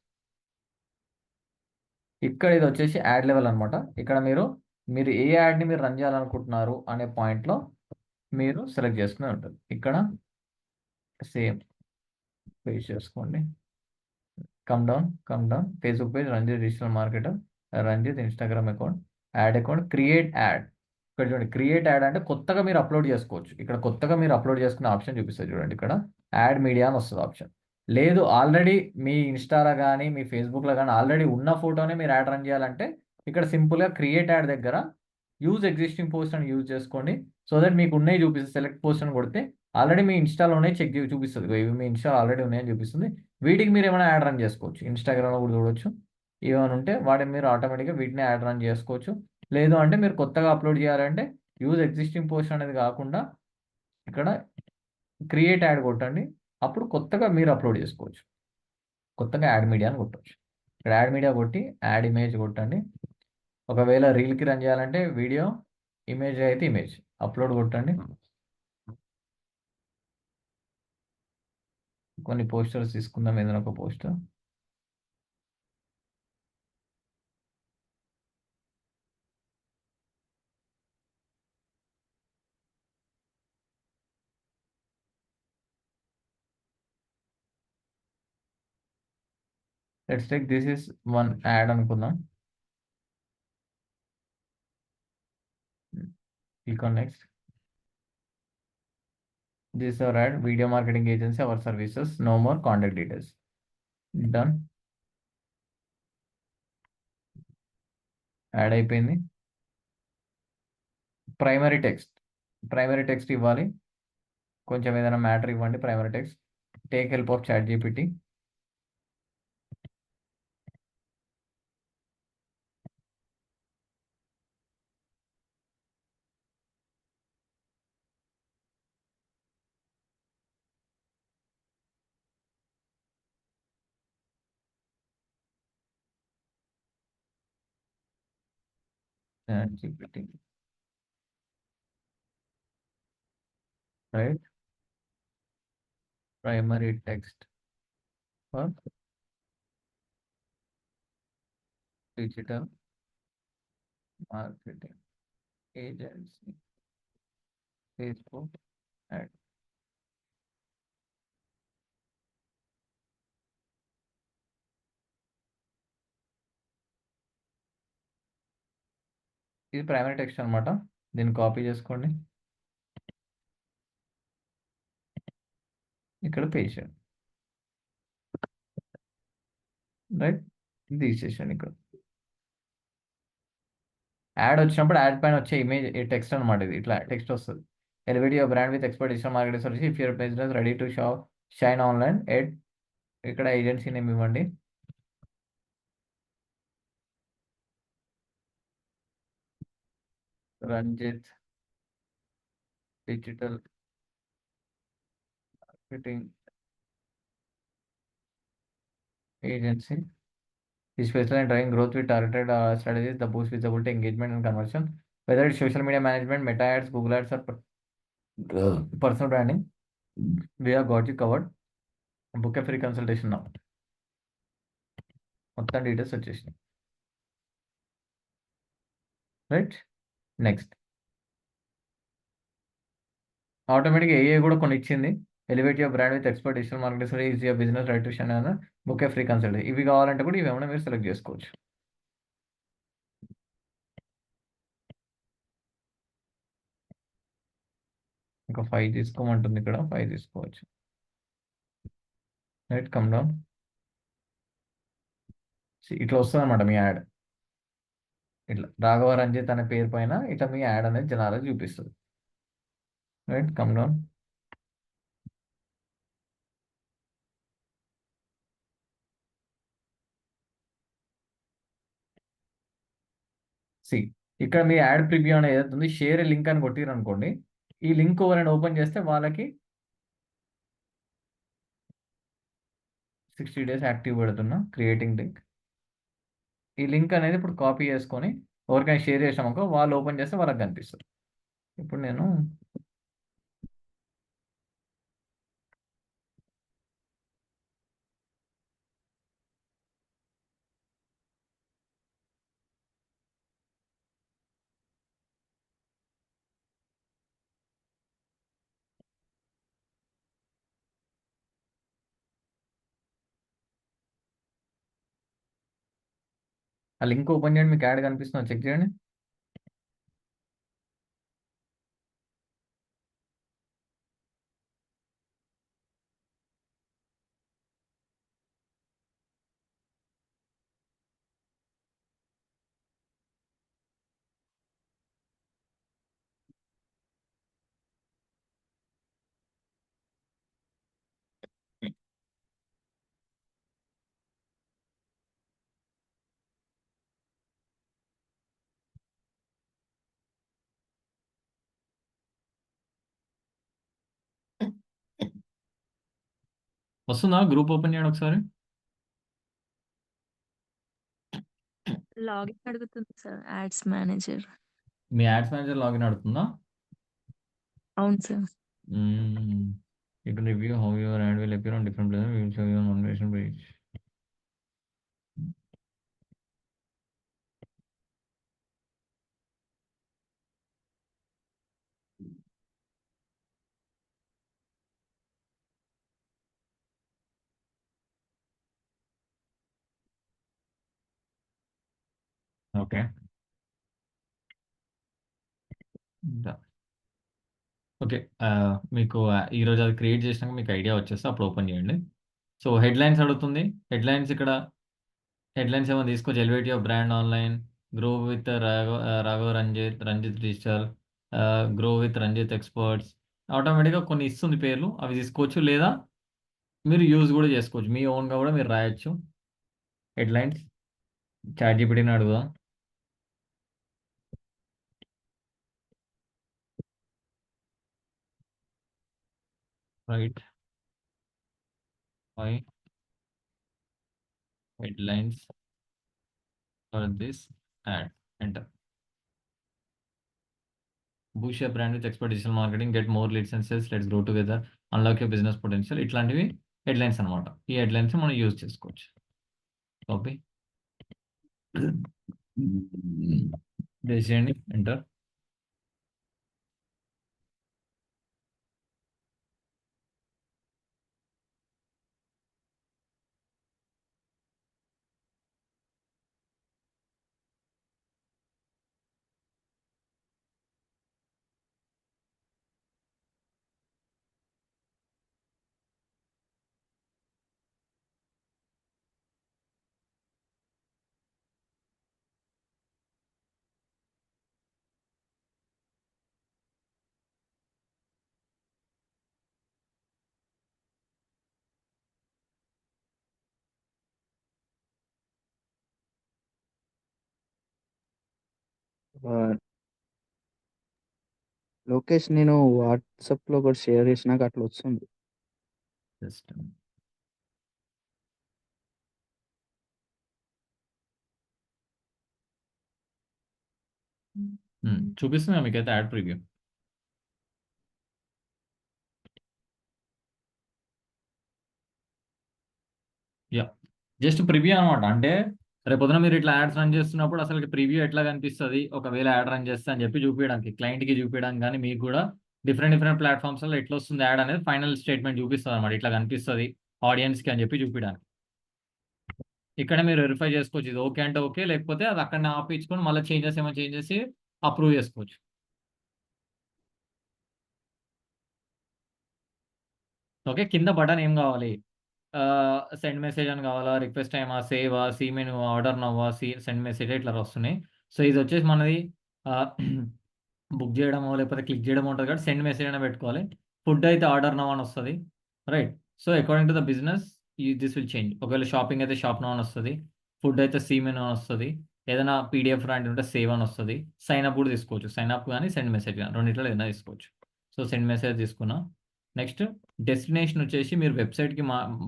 ఇక్కడ ఇది వచ్చేసి యాడ్ లెవెల్ అనమాట. ఇక్కడ మీరు ఏ యాడ్ని మీరు రన్ చేయాలనుకుంటున్నారు అనే పాయింట్లో మీరు సెలెక్ట్ చేసుకుని ఉంటుంది. ఇక్కడ సేమ్ పేజ్ చేసుకోండి, come down Facebook page, Ranjith digital marketer, Ranjith Instagram account, ad account, create ad. ఇక్కడ చూడండి, క్రియేట్ యాడ్ అంటే కొత్తగా మీరు అప్లోడ్ చేసుకోవచ్చు. ఇక్కడ కొత్తగా మీరు అప్లోడ్ చేసుకునే ఆప్షన్ చూపిస్తుంది చూడండి, ఇక్కడ యాడ్ మీడియా అని వస్తుంది ఆప్షన్. లేదు ఆల్రెడీ మీ ఇన్స్టాలో కానీ మీ ఫేస్బుక్లో కానీ ఆల్రెడీ ఉన్న ఫోటోనే మీరు యాడ్ రన్ చేయాలంటే ఇక్కడ సింపుల్గా క్రియేట్ యాడ్ దగ్గర యూజ్ ఎగ్జిస్టింగ్ పోస్ట్ అని యూజ్ చేసుకోండి. సో దట్ మీకు ఉన్నాయి చూపిస్తుంది. సెలెక్ట్ పోస్ట్ అని కొడితే ఆల్రెడీ మీ ఇన్స్టాలో ఉన్నాయి చూపిస్తుంది, ఇవి మీ ఇన్స్టాలో ఆల్రెడీ ఉన్నాయని చూపిస్తుంది. వీటికి మీరు ఏమైనా యాడ్ రన్ చేసుకోవచ్చు. ఇన్స్టాగ్రామ్లో కూడా చూడవచ్చు, ఏమైనా ఉంటే వాటిని మీరు ఆటోమేటిక్గా వీటిని యాడ్ రన్ చేసుకోవచ్చు. లేదు అంటే మీరు కొత్తగా అప్లోడ్ చేయాలంటే యూజ్ ఎగ్జిస్టింగ్ పోస్ట్ అనేది కాకుండా ఇక్కడ క్రియేట్ యాడ్ కొట్టండి, అప్పుడు కొత్తగా మీరు అప్లోడ్ చేసుకోవచ్చు. కొత్తగా యాడ్ మీడియా అని కొట్టవచ్చు. ఇక్కడ యాడ్ మీడియా కొట్టి యాడ్ ఇమేజ్ కొట్టండి. ఒకవేళ రీల్కి రన్ చేయాలంటే వీడియో, ఇమేజ్ అయితే ఇమేజ్ అప్లోడ్ కొట్టండి. కొన్ని పోస్టర్స్ తీసుకుందాం, ఏదైనా ఒక poster. Let's take this is one ad అనుకుందాం. Click on next. This is our ad, video marketing agency, our services, no more contact details. Done. Ad అయిపోయింది. ప్రైమరీ టెక్స్ట్ ఇవ్వాలి, కొంచెం ఏదైనా మ్యాటర్ ఇవ్వండి. Primary text, take help of ChatGPT. ChatGPT, right, primary text for digital marketing agency. Facebook ad. ఇది ప్రైమరీ టెక్స్ట్ అనమాట. దీన్ని కాపీ చేసుకోండి, ఇక్కడ పేస్ట్ చేయండి. రైట్, ఇది తీసేసాను. ఇక్కడ యాడ్ వచ్చినప్పుడు యాడ్ పైన వచ్చే ఇమేజ్ టెక్స్ట్ అనమాట. ఇది ఇట్లా టెక్స్ట్ వస్తుంది. Elevate your brand with expert digital marketing service if your business ready to shine online ad. ఇక్కడ ఏజెన్సీ నేమ్ ఇవ్వండి. Ranjith digital marketing agency is specialized in driving growth with targeted strategies that boost visibility, engagement, and conversion. Whether it's social media management, Meta ads, Google ads, or personal branding, we have got you covered. Book a free consultation now. మొత్తం డీటెయిల్స్ వచ్చేసినాయి. రైట్, నెక్స్ట్ ఆటోమేటిక్గా ఏఏ కూడా కొన్ని ఇచ్చింది. Elevate your brand with expert digital marketing is your business right to shine అన్న బుక్ ఏ ఫ్రీ కన్సల్టేషన్. ఇవి కావాలంటే కూడా ఇవి ఏమైనా మీరు సెలెక్ట్ చేసుకోవచ్చు. ఇంకా 5 తీసుకోమంటుంది, ఇక్కడ 5 తీసుకోవచ్చు. Right, come down. ఇట్లా వస్తుంది అనమాట మీ యాడ్. ఇట్లా రాఘవ రంజిత్ అనే పేరు పైన ఇట్లా మీ యాడ్ అనేది జనాలకు చూపిస్తుంది. Right, come down. సి, ఇక్కడ మీ యాడ్ ప్రివ్యూ అనేది ఏదైతే ఉంది, షేర్ లింక్ అని కొట్టిరు అనుకోండి. ఈ లింక్ ఎవరైనా ఓపెన్ చేస్తే వాళ్ళకి 60 days యాక్టివ్ పెడుతున్నా, క్రియేటింగ్ లింక్. ఈ లింక్ అనేది ఇప్పుడు కాపీ చేసుకొని ఎవరికైనా షేర్ చేసామనుకో, వాళ్ళు ఓపెన్ చేస్తే వాళ్ళకి కనిపిస్తుంది. ఇప్పుడు నేను ఆ లింక్ ఓపెన్ చేయండి, మీకు యాడ్ కనిపిస్తుందో చెక్ చేయండి. వస్తుందా? గ్రూప్ ఓపెన్ చేయండి ఒకసారి. లాగిన్ అడుగుతుంది సార్, యాడ్స్ మేనేజర్. మీ యాడ్స్ మేనేజర్ లాగిన్ అవుతుందా? అవును sir. You can review how your ad will appear on different places. We will show you on notification page. Okay, okay. మీకు ఈరోజు అది క్రియేట్ చేసినాక మీకు ఐడియా వచ్చేస్తే అప్పుడు ఓపెన్ చేయండి. సో హెడ్లైన్స్ అడుగుతుంది. హెడ్లైన్స్ ఇక్కడ హెడ్లైన్స్ ఏమో తీసుకోవచ్చు. Elevate your brand online, grow with Raghava Ranjith digital, grow with Ranjith experts. ఆటోమేటిక్గా కొన్ని ఇస్తుంది పేర్లు, అవి తీసుకోవచ్చు. లేదా మీరు యూజ్ కూడా చేసుకోవచ్చు, మీ ఓన్గా కూడా మీరు రాయొచ్చు. హెడ్లైన్స్ చాట్ జీపీటీని అడుగుదాం. Right, why headlines for this ad, enter. Boost your brand with expert digital marketing, get more leads and sales, let's grow together, unlock your business potential. ఇట్లాంటివి హెడ్లైన్స్ అనమాట. ఈ హెడ్లైన్స్ మనం యూజ్ చేసుకోవచ్చు. కాపీ చేయండి, ఎంటర్. ఆ, లోకేష్ నేను వాట్సాప్లో ఒకటి షేర్ చేసినాక అట్లా వస్తుంది. జస్ట్ చూపిస్తున్నా మీకైతే add preview. Yeah, just preview అనమాట. అంటే రేపొద్దున మీరు ఇట్లా యాడ్స్ రన్ చేస్తున్నప్పుడు అసలు ప్రివ్యూ ఎట్లా కనిపిస్తుంది ఒకవేళ యాడ్ రన్ చేస్తే అని చెప్పి చూపించడానికి, క్లయింట్కి చూపించడానికి, కానీ మీకు కూడా డిఫరెంట్ డిఫరెంట్ ప్లాట్ఫామ్స్లో ఎట్లా వస్తుంది యాడ్ అనేది ఫైనల్ స్టేట్మెంట్ చూపిస్తుంది అనమాట. ఇట్లా కనిపిస్తుంది ఆడియన్స్కి అని చెప్పి చూపించడానికి. ఇక్కడ మీరు వెరిఫై చేసుకోవచ్చు, ఇది ఓకే అంటే ఓకే, లేకపోతే అది అక్కడ ఆపించుకొని మళ్ళీ చేంజెస్ ఏమో చేంజ్ చేసి అప్రూవ్ చేసుకోవచ్చు. ఓకే, కింద బటన్ ఏం కావాలి, సెండ్ మెసేజ్ అని కావాలా, రిక్వెస్ట్ టైమా, సేవా, సీ మెను, ఆర్డర్ నవ్వా, సెండ్ మెసేజ్ ఇట్లా వస్తున్నాయి. సో ఇది వచ్చేసి మనది బుక్ చేయడమో లేకపోతే క్లిక్ చేయడమో ఉంటుంది కాబట్టి సెండ్ మెసేజ్ అయినా పెట్టుకోవాలి. ఫుడ్ అయితే ఆర్డర్ నవ్ అని వస్తుంది, right. So according to the business this will change. ఒకవేళ షాపింగ్ అయితే షాప్ నవ్ అని వస్తుంది, ఫుడ్ అయితే సీ మెను అని వస్తుంది, ఏదైనా పీడిఎఫ్ లాంటివి ఉంటే సేవ్ అని వస్తుంది. సైన్ అప్ కూడా తీసుకోవచ్చు, సైన్ అప్ కానీ సెండ్ మెసేజ్ కానీ రెండిట్లో ఏదైనా తీసుకోవచ్చు. సో సెండ్ మెసేజ్ తీసుకున్నా. నెక్స్ట్ డెస్టినేషన్ వచ్చేసి మీరు వెబ్సైట్కి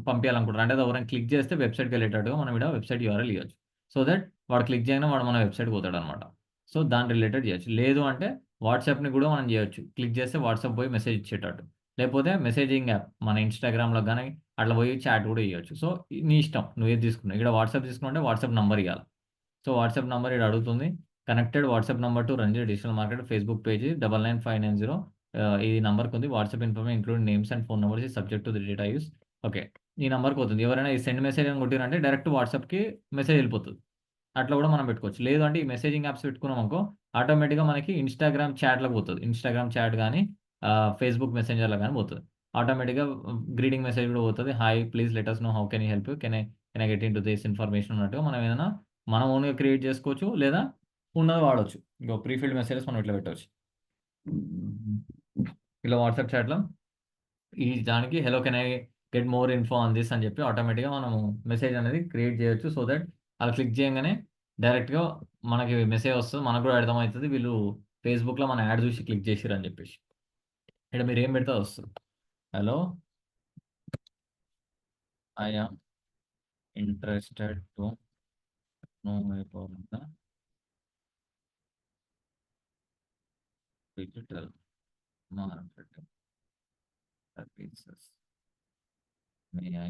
పంపించాలనుకుంటారు, అంటే అది ఎవరైనా క్లిక్ చేస్తే వెబ్సైట్కి వెళ్ళేటట్టుగా మనం ఇక్కడ వెబ్సైట్ యూఆర్ఎల్ ఇవ్వచ్చు. సో దట్ వాడు క్లిక్ చేయగానే వాడు మన వెబ్సైట్కి పోతాడు అనమాట. సో దాని రిలేటెడ్ చేయొచ్చు. లేదు అంటే వాట్సాప్ని కూడా మనం చేయొచ్చు, క్లిక్ చేస్తే వాట్సాప్ పోయి మెసేజ్ ఇచ్చేటట్టు, లేకపోతే మెసేజింగ్ యాప్ మన ఇన్స్టాగ్రామ్లో కానీ అట్లా పోయి చాట్ కూడా ఇవ్వచ్చు. సో నీ ఇష్టం, నువ్వు ఏది తీసుకున్నావు. ఇక్కడ వాట్సాప్ తీసుకుంటే వాట్సాప్ నంబర్ ఇవ్వాలి. సో వాట్సాప్ నంబర్ ఇక్కడ అడుగుతుంది, connected WhatsApp number to Ranji digital market Facebook page 99590. ఈ నంబర్కి ఉంది WhatsApp information including names and phone numbers subject to the data use. Okay, ఈ నెంబర్కి అవుతుంది. ఎవరైనా ఈ సెండ్ మెసేజ్ అని కొట్టిరంటే డైరెక్ట్ వాట్సాప్కి మెసేజ్ వెళ్ళిపోతుంది. అట్లా కూడా మనం పెట్టుకోవచ్చు. లేదు అంటే ఈ మెసేజింగ్ యాప్స్ పెట్టుకున్నాం అనుకో ఆటోమేటిక్గా మనకి ఇన్స్టాగ్రామ్ చాట్లకు పోతుంది. ఇన్స్టాగ్రామ్ చాట్ కానీ ఫేస్బుక్ మెసెంజర్లో కానీ పోతుంది. ఆటోమేటిక్గా గ్రీటింగ్ మెసేజ్ కూడా పోతుంది, hi please let us know how can you help you, can I get in to this information ఉన్నట్టుగా మనం ఏదైనా మనం ఓన్గా క్రియేట్ చేసుకోవచ్చు, లేదా ఉన్నది వాడవచ్చు. ఇంకో ప్రీఫిల్డ్ మెసేజెస్ మనం ఇట్లా పెట్టవచ్చు. ఇలా వాట్సాప్ చాట్లో ఈ దానికి hello can I get more info on this అని చెప్పి ఆటోమేటిక్గా మనము మెసేజ్ అనేది క్రియేట్ చేయొచ్చు. సో దట్ అలా క్లిక్ చేయగానే డైరెక్ట్గా మనకి మెసేజ్ వస్తుంది, మనకు కూడా అర్థమవుతుంది వీళ్ళు ఫేస్బుక్లో మన యాడ్ చూసి క్లిక్ చేసిరు అని చెప్పేసి. ఇక్కడ మీరు ఏం పెడితే అది వస్తుంది. Hello, I am interested to know about the digital marketing services, may I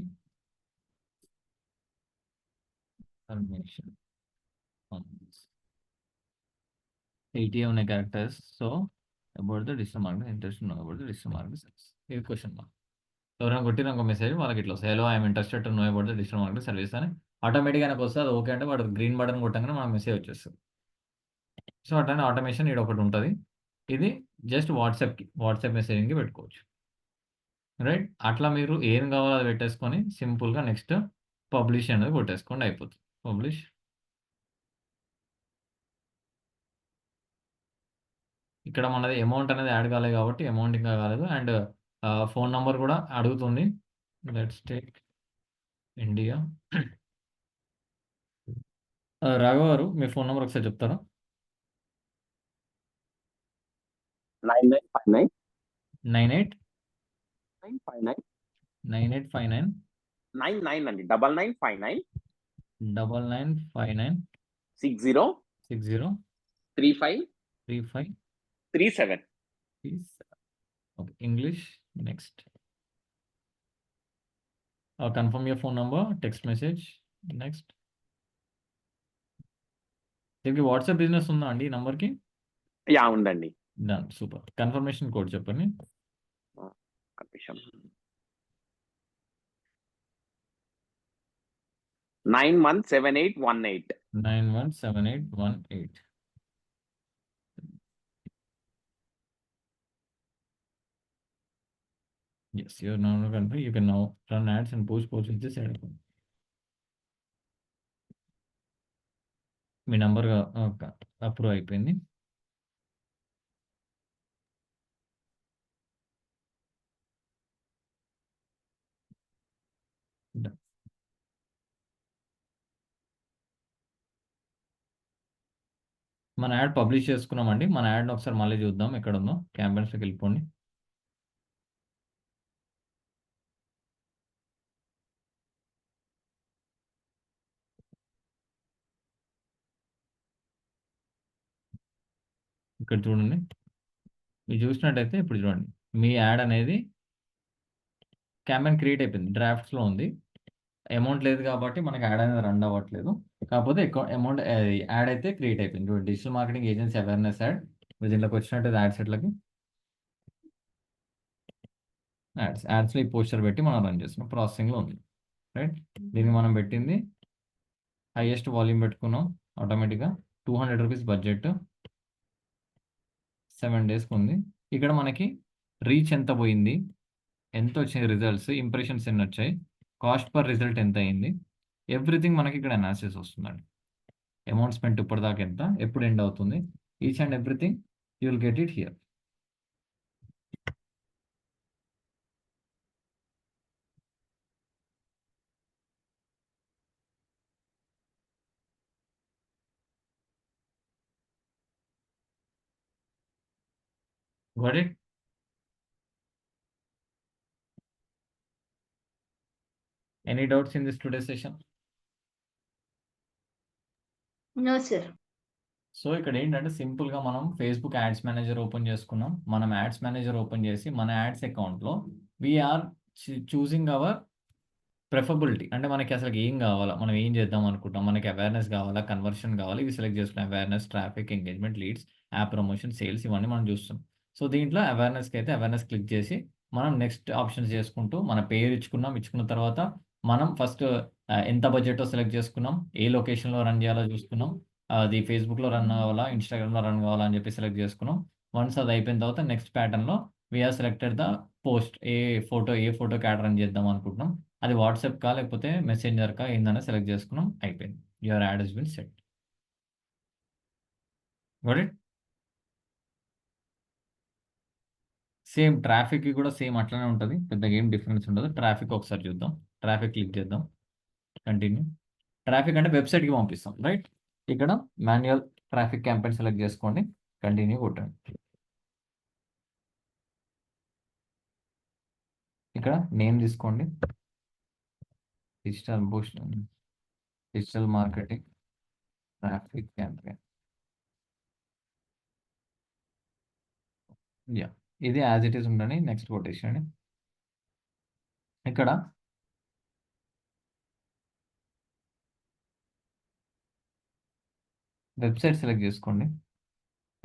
information on this 80 ఉన్నాయి characters. So about the digital marketing interest know about the digital marketing service, ఇది క్వశ్చన్ మార్క్. ఎవరైనా కొట్టిన ఒక మెసేజ్ వాళ్ళకి ఇట్లా వస్తుంది, hello I'm interested to know about the digital marketing service అని ఆటోమేటిక్గా నాకు వస్తుంది. అది ఓకే అంటే వాడు గ్రీన్ బటన్ కొట్టగానే మనకు మెసేజ్ వచ్చేస్తుంది. సో అట్లానే ఆటోమేషన్ ఇక్కడ ఒకటి ఉంటుంది. ఇది జస్ట్ వాట్సాప్ మెసేజింగ్కి పెట్టుకోవచ్చు, రైట్. అట్లా మీరు ఏం కావాలో అది పెట్టేసుకొని సింపుల్గా నెక్స్ట్ పబ్లిష్ అనేది కొట్టేసుకోండి, అయిపోతుంది. పబ్లిష్. ఇక్కడ మనది అమౌంట్ అనేది యాడ్ కాలేదు కాబట్టి అమౌంట్ ఇంకా కాలేదు. అండ్ ఫోన్ నంబర్ కూడా అడుగుతుంది. Let's take India. రాఘవ గారు మీ ఫోన్ నెంబర్ ఒకసారి చెప్తారా? 9959 98 959 9859 99 అండి 9959 9959 60 60 35 35 37. Okay, English. Next confirm your phone number, text message. Next దీనికి వాట్సాప్ బిజినెస్ ఉందా అండి ఈ నంబర్కి? యా ఉందండి. Done, super. కన్ఫర్మేషన్ కోడ్ చెప్పండి. Confirmation 917818. 917818. Yes, you're now confirmed. You can now run ads and post posts with this ad account. Me number approve అయిపోయింది. Done. మన యాడ్ పబ్లిష్ చేసుకున్నామండి. మన యాడ్ని ఒకసారి మళ్ళీ చూద్దాం ఎక్కడ ఉందో. క్యాంపెయిన్స్లోకి వెళ్ళిపోండి. ఇక్కడ చూడండి, మీరు చూసినట్టయితే ఇప్పుడు చూడండి, మీ యాడ్ అనేది క్యాంపెయిన్ క్రియేట్ అయిపోయింది, డ్రాఫ్ట్స్లో ఉంది. అమౌంట్ లేదు కాబట్టి మనకి యాడ్ అనేది రన్ అవ్వట్లేదు. కాకపోతే అమౌంట్ యాడ్ అయితే క్రియేట్ అయిపోయింది. చూడండి, digital marketing agency awareness add. మీరు దీంట్లోకి వచ్చినట్టయితే యాడ్ సెట్లకి యాడ్స్లో ఈ పోస్టర్ పెట్టి మనం రన్ చేస్తున్నాం. ప్రాసెసింగ్లో ఉంది, రైట్. దీనికి మనం పెట్టింది హైయెస్ట్ వాల్యూమ్ పెట్టుకున్నాం. ఆటోమేటిక్గా 200 రూపీస్ బడ్జెట్, 7 డేస్కి ఉంది. ఇక్కడ మనకి రీచ్ ఎంత పోయింది, ఎంత వచ్చింది రిజల్ట్స్, ఇంప్రెషన్స్ ఎన్ని వచ్చాయి, కాస్ట్ పర్ రిజల్ట్ ఎంత అయింది, ఎవ్రీథింగ్ మనకి ఇక్కడ అనాలిసిస్ వస్తుందండి. అమౌంట్ స్పెంట్ ఇప్పటిదాకా ఎంత, ఎప్పుడు ఎండ్ అవుతుంది, each and everything you will get it here. Got it? Any doubts in this today's session? No, sir. So ఇక్కడ ఏంటంటే సింపుల్గా మనం ఫేస్బుక్ యాడ్స్ మేనేజర్ ఓపెన్ చేసుకున్నాం. మనం యాడ్స్ మేనేజర్ ఓపెన్ చేసి మన యాడ్స్ అకౌంట్లో వీఆర్ చూసింగ్ అవర్ ప్రిఫరబిలిటీ. అంటే మనకి అసలు ఏం కావాలా, మనం ఏం చేద్దాం అనుకుంటాం, మనకి అవేర్నెస్ కావాలా, కన్వర్షన్ కావాలి, ఇవి సెలెక్ట్ చేసుకున్నాం. Awareness, traffic, engagement, leads, app promotion, sales, ఇవన్నీ మనం చూస్తాం. సో దీంట్లో అవేర్నెస్కి అయితే అవేర్నెస్ క్లిక్ చేసి మనం నెక్స్ట్ ఆప్షన్స్ చేసుకుంటూ మన పేరు ఇచ్చుకున్న తర్వాత మనం ఫస్ట్ ఎంత బడ్జెటో సెలెక్ట్ చేసుకున్నాం, ఏ లొకేషన్లో రన్ చేయాలో చూసుకున్నాం, అది ఫేస్బుక్లో రన్ కావాలా, ఇన్స్టాగ్రామ్లో రన్ కావాలా అని చెప్పి సెలెక్ట్ చేసుకున్నాం. వన్స్ అది అయిపోయిన తర్వాత నెక్స్ట్ ప్యాటర్న్లో వీఆర్ సెలెక్టెడ్ ద పోస్ట్, ఏ ఫోటోకి యాడ్ రన్ చేద్దాం అనుకుంటున్నాం, అది వాట్సాప్ కా లేకపోతే మెసెంజర్ కా ఏందనే సెలెక్ట్ చేసుకున్నాం, అయిపోయింది. Your add has been set. Got it? Same traffic కూడా సేమ్ అట్లనే ఉంటుంది, పెద్దగా ఏం డిఫరెన్స్ ఉండదు. ట్రాఫిక్ ఒకసారి చూద్దాం. ట్రాఫిక్ క్లిక్ చేద్దాం, కంటిన్యూ. ట్రాఫిక్ అంటే వెబ్సైట్కి పంపిస్తాం, రైట్. ఇక్కడ మాన్యువల్ ట్రాఫిక్ క్యాంపెయిన్ సెలెక్ట్ చేసుకోండి, కంటిన్యూ కొట్టండి. ఇక్కడ నేమ్ తీసుకోండి, digital Boost, digital marketing traffic campaign. Yeah, ఇది యాజ్ ఇట్ ఈస్ ఉండని నెక్స్ట్ కొట్టేసేయండి. ఇక్కడ వెబ్సైట్ సెలెక్ట్ చేసుకోండి,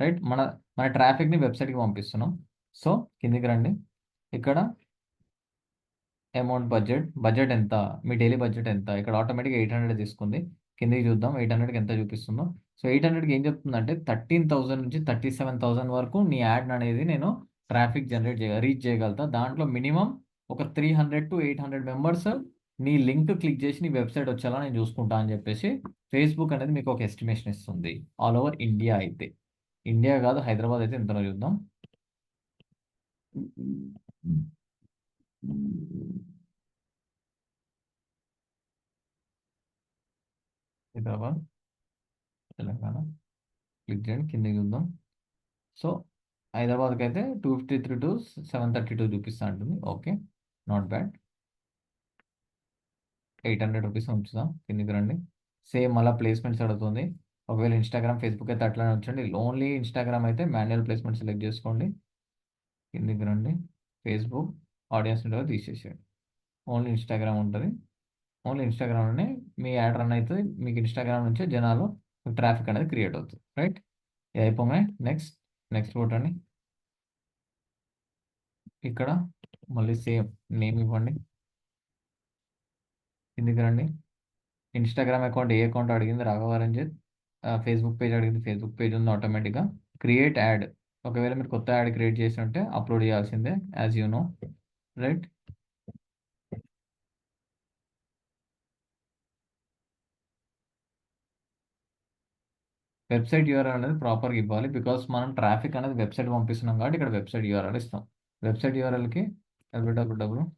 రైట్. మన ట్రాఫిక్ని వెబ్సైట్కి పంపిస్తున్నాం. సో కిందికి రండి, ఇక్కడ అమౌంట్ బడ్జెట్ ఎంత, మీ డైలీ బడ్జెట్ ఎంత, ఇక్కడ ఆటోమేటిక్గా 800 తీసుకుంది. కిందికి చూద్దాం 800కి ఎంత చూపిస్తుందో. సో 800కి ఏం చెప్తుందంటే 13,000 నుంచి 37,000 వరకు నీ యాడ్ అనేది నేను ట్రాఫిక్ రీచ్ చేయగలుగుతా. దాంట్లో మినిమం ఒక 300 to 800 మెంబర్స్ నీ లింక్ క్లిక్ చేసి నీ వెబ్సైట్ వచ్చేలా నేను చూసుకుంటా అని చెప్పేసి ఫేస్బుక్ అనేది మీకు ఒక ఎస్టిమేషన్ ఇస్తుంది. ఆల్ ఓవర్ ఇండియా అయితే, ఇండియా కాదు హైదరాబాద్ అయితే ఎంతనో చూద్దాం. హైదరాబాద్, తెలంగాణ క్లిక్ చేయండి, కిందకి చూద్దాం. సో హైదరాబాద్కి అయితే 253 to 732 చూపిస్తా ఉంటుంది. Okay, not bad. 800 రూపీస్ ఉంచుదాం, కిందికి రండి. సేమ్ మళ్ళీ ప్లేస్మెంట్స్ అడుగుతుంది. ఒకవేళ ఇన్స్టాగ్రామ్, ఫేస్బుక్ అయితే అట్లానే ఉంచండి. ఓన్లీ ఇన్స్టాగ్రామ్ అయితే మాన్యువల్ ప్లేస్మెంట్ సెలెక్ట్ చేసుకోండి, కిందికి రండి. ఫేస్బుక్ ఆడియన్స్ ఉంటుంది, తీసేసేయండి. ఓన్లీ ఇన్స్టాగ్రామ్ ఉంటుంది. ఓన్లీ ఇన్స్టాగ్రామ్లోనే మీ యాడ్ రన్ అవుతుంది. మీకు ఇన్స్టాగ్రామ్ నుంచే జనాలు ట్రాఫిక్ అనేది క్రియేట్ అవుతుంది, రైట్. ఇది అయిపోగానే నెక్స్ట్ కొట్టండి. ఇక్కడ మళ్ళీ సేమ్ నేమ్ ఇవ్వండి, కిందికి రండి. ఇన్స్టాగ్రామ్ అకౌంట్ ఏ అకౌంట్ అడిగింది, రాఘవరంజిత్. ఫేస్బుక్ పేజ్ అడిగింది, ఫేస్బుక్ పేజ్ ఉంది. ఆటోమేటిక్గా క్రియేట్ యాడ్, ఒకవేళ మీరు కొత్త యాడ్ క్రియేట్ చేసి ఉంటే అప్లోడ్ చేయాల్సిందే, as you know, right. Website URL అనేది ప్రాపర్గా ఇవ్వాలి, బికాస్ మనం ట్రాఫిక్ అనేది వెబ్సైట్ పంపిస్తున్నాం కాబట్టి ఇక్కడ వెబ్సైట్ యూఆర్ఎల్ ఇస్తాం. వెబ్సైట్ యూఆర్ఎల్కి www.http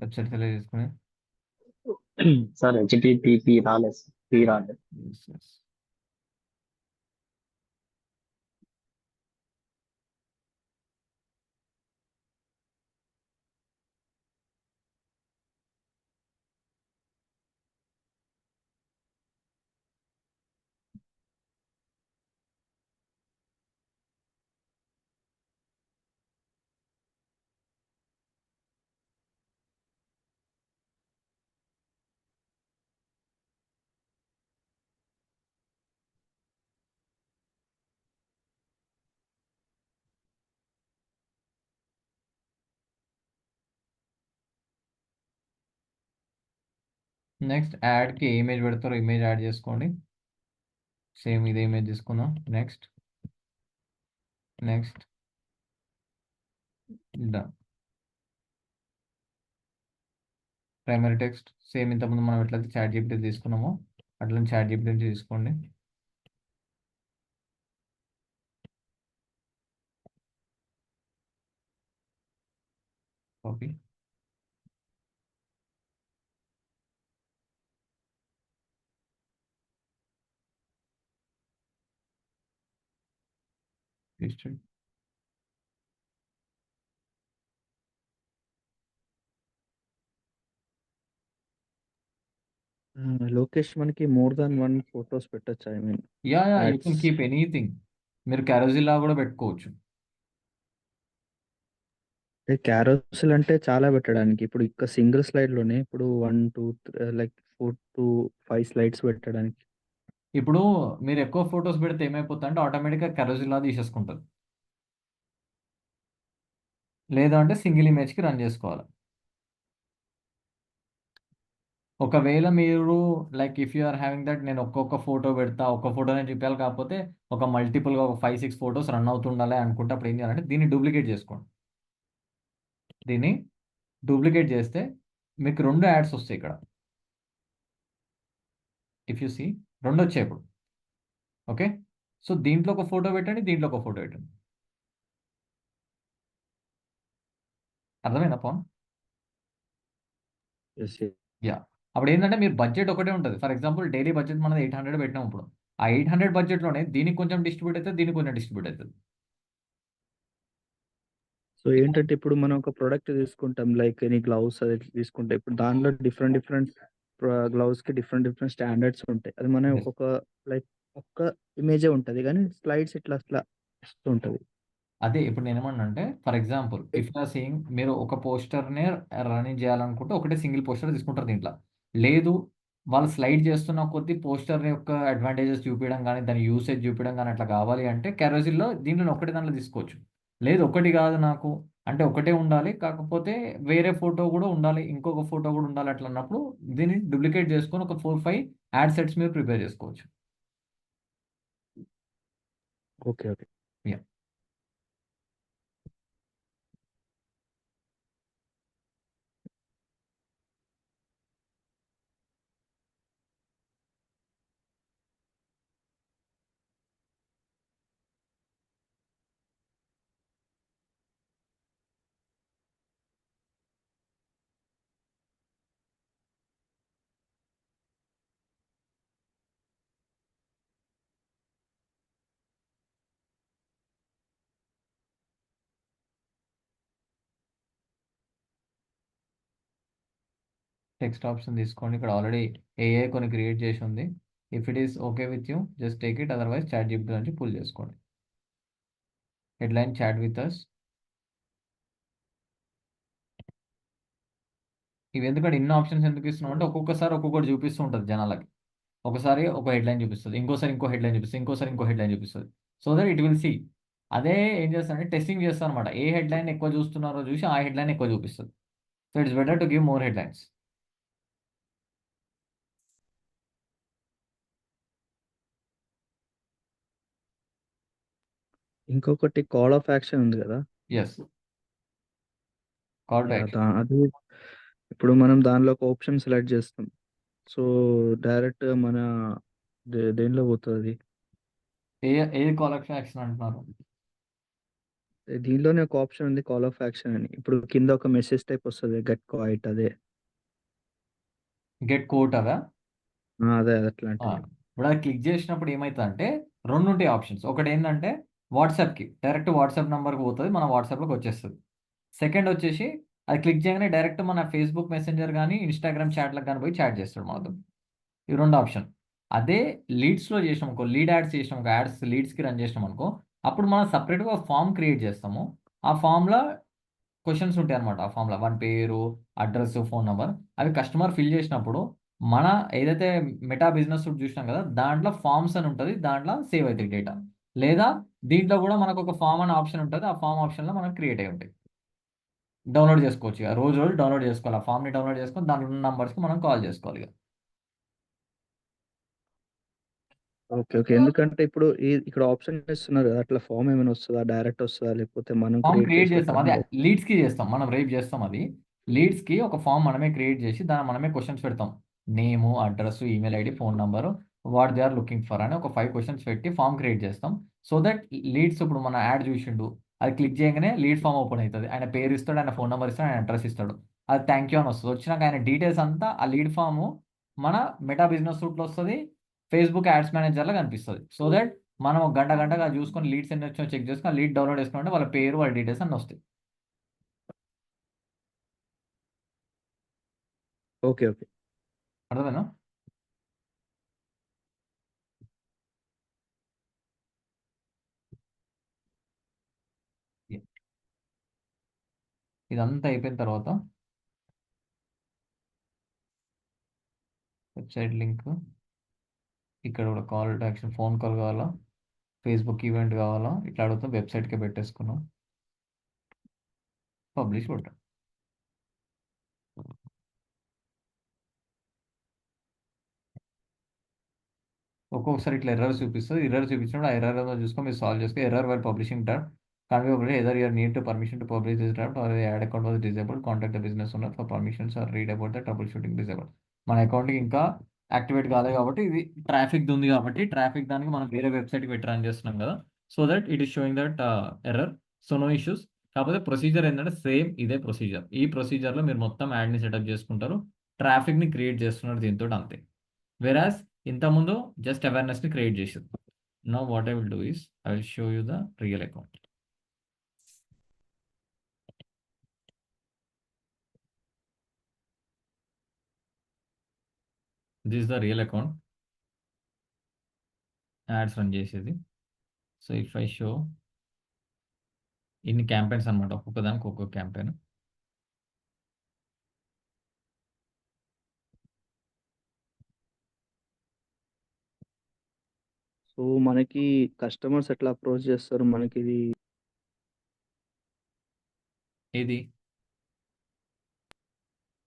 వెబ్సైట్ సెలెక్ట్ చేసుకుని సార్ హెచ్టిటిపి రాలేదు సార్, పి రాలేదు. yes, yes. నెక్స్ట్ యాడ్కి ఏ ఇమేజ్ పెడతారో ఇమేజ్ యాడ్ చేసుకోండి. సేమ్ ఇదే ఇమేజ్ తీసుకుందాం. Next next done. Primary text same ఇంతకుముందు మనం ఎట్లయితే చాట్ జీపీటీ తీసుకున్నామో అట్లా చాట్ జీపీటీ నుంచి తీసుకోండి. Copy paste. లోకేష్ మనకి మోర్ దాన్ 1 ఫోటోస్ పెట్టొచ్చా? I mean you can ads. Keep anything. మీరు క్యారోజిల్లా కూడా పెట్టుకోవచ్చు. క్యారోసెల్ అంటే చాలా పెట్టడానికి. ఇప్పుడు ఇక్క సింగిల్ స్లైడ్‌లోనే ఇప్పుడు 1, 2, లైక్ 4 to 5 స్లైడ్స్ పెట్టడానికి. ఇప్పుడు మీరు ఎక్కువ ఫొటోస్ పెడితే ఏమైపోతుంది అంటే ఆటోమేటిక్గా క్యారోజిల్లా తీసేసుకుంటుంది. లేదా అంటే సింగిల్ ఇమేజ్కి రన్ చేసుకోవాలి. ఒకవేళ మీరు like if you are having that నేను ఒక్కొక్క ఫోటో పెడతా, ఒక్క ఫోటోనే చూపించాలి, కాకపోతే ఒక మల్టిపుల్గా ఒక 5-6 ఫొటోస్ రన్ అవుతుండాలి అనుకుంటే అప్పుడు ఏం చేయాలంటే దీన్ని డూప్లికేట్ చేసుకోండి. దీన్ని డూప్లికేట్ చేస్తే మీకు 2 యాడ్స్ వస్తాయి ఇక్కడ. ఇఫ్ యూ సీ 2 వచ్చాయి ఇప్పుడు. ఓకే, సో దీంట్లో ఒక ఫోటో పెట్టండి, దీంట్లో ఒక ఫోటో పెట్టండి. అర్థమైనా పవన్? యెస్. యా. అప్పుడు ఏంటంటే మీరు బడ్జెట్ ఒకటే ఉంటుంది. ఫర్ ఎగ్జాంపుల్ డైలీ బడ్జెట్ మనది 800 పెట్టినాం. ఇప్పుడు ఆ 800 బడ్జెట్లోనే దీనికి కొంచెం డిస్ట్రిబ్యూట్ అవుతుంది, దీనికి కొంచెం డిస్ట్రిబ్యూట్ అవుతుంది. సో ఏంటంటే ఇప్పుడు మనం ఒక ప్రొడక్ట్ తీసుకుంటాం, లైక్ ఎనీ గ్లౌస్ అది తీసుకుంటే ఇప్పుడు దానిలో డిఫరెంట్ గ్లౌస్‌కి డిఫరెంట్ స్టాండర్డ్స్ ఉంటాయి. అది మనం Yes. ఒక్కొక్క లైక్ ఒక్క ఇమేజే ఉంటది గానీ స్లైడ్స్ ఇట్లా అట్లా వస్తూ ఉంటది. అదే ఇప్పుడు నేను ఏమన్నా అంటే for example if you are saying మీరు ఒక పోస్టర్నే రన్నింగ్ చేయాలనుకుంటే ఒకటే సింగిల్ పోస్టర్ తీసుకుంటారు. దీంట్లో లేదు, వాళ్ళు స్లైడ్ చేస్తున్న కొద్దీ పోస్టర్ యొక్క అడ్వాంటేజెస్ చూపించడం కానీ దాని యూసేజ్ చూపించడం కానీ అట్లా కావాలి అంటే కెరోసిల్లో దీంట్లో ఒకటి దాంట్లో తీసుకోవచ్చు. లేదు ఒకటి కాదు నాకు అంటే ఒకటే ఉండాలి, కాకపోతే వేరే ఫోటో కూడా ఉండాలి, ఇంకొక ఫోటో కూడా ఉండాలి అట్లా అన్నప్పుడు దీన్ని డూప్లికేట్ చేసుకొని ఒక 4-5 యాడ్ సెట్స్ మీరు ప్రిపేర్ చేసుకోవచ్చు. Okay. Okay. Yeah. Text option తీసుకోండి. ఇక్కడ ఆల్రెడీ ఏఐ కొన్ని క్రియేట్ చేసి ఉంది. If it is okay with you just take it, otherwise chat GPT నుంచి పుల్ చేసుకోండి. Headline chat with us. ఇవి ఎందుకంటే ఇన్ని ఆప్షన్స్ ఎందుకు ఇస్తున్నాం అంటే ఒక్కొక్కసారి ఒక్కొక్కటి చూపిస్తూ ఉంటుంది జనాలకి. ఒకసారి ఒక హెడ్లైన్ చూపిస్తుంది, ఇంకోసారి ఇంకో హెడ్లైన్ చూపిస్తుంది, ఇంకోసారి ఇంకో హెడ్లైన్ చూపిస్తుంది. So that it will see. అదే ఏం చేస్తానంటే టెస్టింగ్ చేస్తాను అనమాట. ఏ హెడ్లైన్ ఎక్కువ చూస్తున్నారో చూసి ఆ హెడ్లైన్ ఎక్కువ చూపిస్తుంది. So it's better to give more headlines. ఇంకొకటి కాల్ ఆఫ్ యాక్షన్ ఉంది కదా! Yes, call to yeah! Action. అది ఇప్పుడు మనం దానిలో ఒక ఆప్షన్ సెలెక్ట్ చేస్తాం. సో డైరెక్ట్‌గా మన దేనిలో పోతదది? ఏ ఏ కాల్ టు యాక్షన్ అంటున్నారు? దీనిలోనే ఒక ఆప్షన్ ఉంది కాల్ ఆఫ్ యాక్షన్ అని. ఇప్పుడు కింద ఒక మెసేజ్ టైప్ వస్తది. గెట్ క్వైట్ అదే. గెట్ కోట్ అవా? అదే ఆ, అట్లాంటిది. ఇప్పుడు అది క్లిక్ చేసినప్పుడు ఏమవుతుందంటే 2 ఉంటాయి ఆప్షన్స్. ఒకటి ఏంటంటే వాట్సాప్కి డైరెక్ట్ వాట్సాప్ నెంబర్కి పోతుంది, మన వాట్సాప్లోకి వచ్చేస్తుంది. సెకండ్ వచ్చేసి అది క్లిక్ చేయగానే డైరెక్ట్ మన ఫేస్బుక్ మెసెంజర్ కానీ ఇన్స్టాగ్రామ్ చాట్లకు కానీ పోయి చాట్ చేస్తాడు మనతో. ఇవి 2 ఆప్షన్. అదే లీడ్స్లో చేసినాం అనుకో, లీడ్ యాడ్స్ చేసినాం అనుకో, యాడ్స్ లీడ్స్కి రన్ చేసినాం అనుకో, అప్పుడు మనం సపరేట్గా ఒక ఫామ్ క్రియేట్ చేస్తాము. ఆ ఫామ్లో క్వశ్చన్స్ ఉంటాయి అనమాట. ఆ ఫామ్లో మన పేరు, అడ్రస్, ఫోన్ నెంబర్ అవి కస్టమర్ ఫిల్ చేసినప్పుడు మన ఏదైతే మెటా బిజినెస్ సూట్ చూసినాం కదా, దాంట్లో ఫామ్స్ అని ఉంటుంది, దాంట్లో సేవ్ అవుతాయి డేటా. లేదా దీంట్లో కూడా మనకు ఒక ఫామ్ అనే ఆప్షన్ ఉంటుంది, ఆ ఫామ్ ఆప్షన్లో మనకు క్రియేట్ అయి ఉంటాయి. డౌన్లోడ్ చేసుకోవచ్చు ఇక, రోజు రోజు డౌన్లోడ్ చేసుకోవాలి. ఆ ఫామ్ని డౌన్లోడ్ చేసుకొని దాంట్లో ఉన్న నంబర్స్కి మనం కాల్ చేసుకోవాలి ఇక. ఓకే. ఓకే. ఎందుకంటే ఇప్పుడు ఇక్కడ ఆప్షన్ ఇస్తున్నారు కదా! అట్లా ఫామ్ ఏమైనా వస్తదా? డైరెక్ట్ వస్తదా? లేకపోతే మనం ఫామ్ క్రియేట్ క్రియేట్ చేసి చేస్తాం, పెట్టాలా? అదే లీడ్స్కి చేస్తాం, మనం రేపు చేస్తాం. అది లీడ్స్కి ఒక ఫామ్ మనమే క్రియేట్ చేసి దాన్ని మనమే క్వశ్చన్స్ పెడతాం. Name, address, email ID, phone number, what they are looking for అని ఒక 5 క్వశ్చన్స్ పెట్టి ఫామ్ క్రియేట్ చేస్తాం. సో దట్ లీడ్స్ ఇప్పుడు మన యాడ్ చూసిండు, అది క్లిక్ చేయగానే లీడ్ ఫామ్ ఓపెన్ అవుతుంది. ఆయన పేరు ఇస్తాడు, ఆయన ఫోన్ నెంబర్ ఇస్తాడు, ఆయన అడ్రస్ ఇస్తాడు. అది థ్యాంక్ యూ అని వస్తుంది. వచ్చినాక ఆయన డీటెయిల్స్ అంతా ఆ లీడ్ ఫామ్ మన మెటా బిజినెస్ సూట్లో వస్తుంది, ఫేస్బుక్ యాడ్స్ మేనేజర్లో కనిపిస్తుంది. సో దట్ మనం ఒక గంటగా చూసుకొని లీడ్స్ ఎన్ని వచ్చో చెక్ చేసుకొని లీడ్ డౌన్లోడ్ చేసుకుంటే వాళ్ళ పేరు, వాళ్ళ డీటెయిల్స్ అన్నీ వస్తాయి. ఓకే. ఓకే. అర్థమైనా? ఇదంతా అయిపోయిన తర్వాత వెబ్సైట్ లింక్, ఇక్కడ కూడా call to action, phone call కావాలా, ఫేస్బుక్ ఈవెంట్ కావాలా, ఇట్లా అడుగుతాం. వెబ్సైట్కి పెట్టేసుకున్నాం, పబ్లిష్ కొట్టాం. ఒక్కొక్కసారి ఇట్లా ఎర్రర్ చూపిస్తుంది. ఎర్రర్ చూపించినప్పుడు ఆ ఎర్రర్ ఏదో చూసుకొని మీరు సాల్వ్ చేసుకొని error while publishing tab can we either your need to permission to publish this tab or ad account was disabled, contact the business owner for permissions or read about the troubleshooting disabled. మన అకౌంట్కి ఇంకా యాక్టివేట్ కాలేదు కాబట్టి, ఇది ట్రాఫిక్ ఉంది కాబట్టి ట్రాఫిక్ దానికి మనం వేరే వెబ్సైట్కి పెట్టి రన్ చేస్తున్నాం కదా, so that it is showing that error. So no issues. కాకపోతే ప్రొసీజర్ ఏంటంటే సేమ్ ఇదే ప్రొసీజర్. ఈ ప్రొసీజర్లో మీరు మొత్తం యాడ్ని సెటప్ చేసుకుంటారు, ట్రాఫిక్ని క్రియేట్ చేస్తున్నారు దీంతో అంతే. వెరాస్ ఇంతకుముందు జస్ట్ అవేర్నెస్ని క్రియేట్ చేసేది. Know what I will do is I will show you the real account. This the real account, ads run చేసేది. సో ఇఫ్ ఐ షో ఇన్ని క్యాంపెయిన్స్ అనమాట, ఒక్కొక్క దానికి ఒక్కొక్క క్యాంపెయిన్. సో మనకి కస్టమర్స్ ఎట్లా అప్రోచ్ చేస్తారు? మనకిది ఇది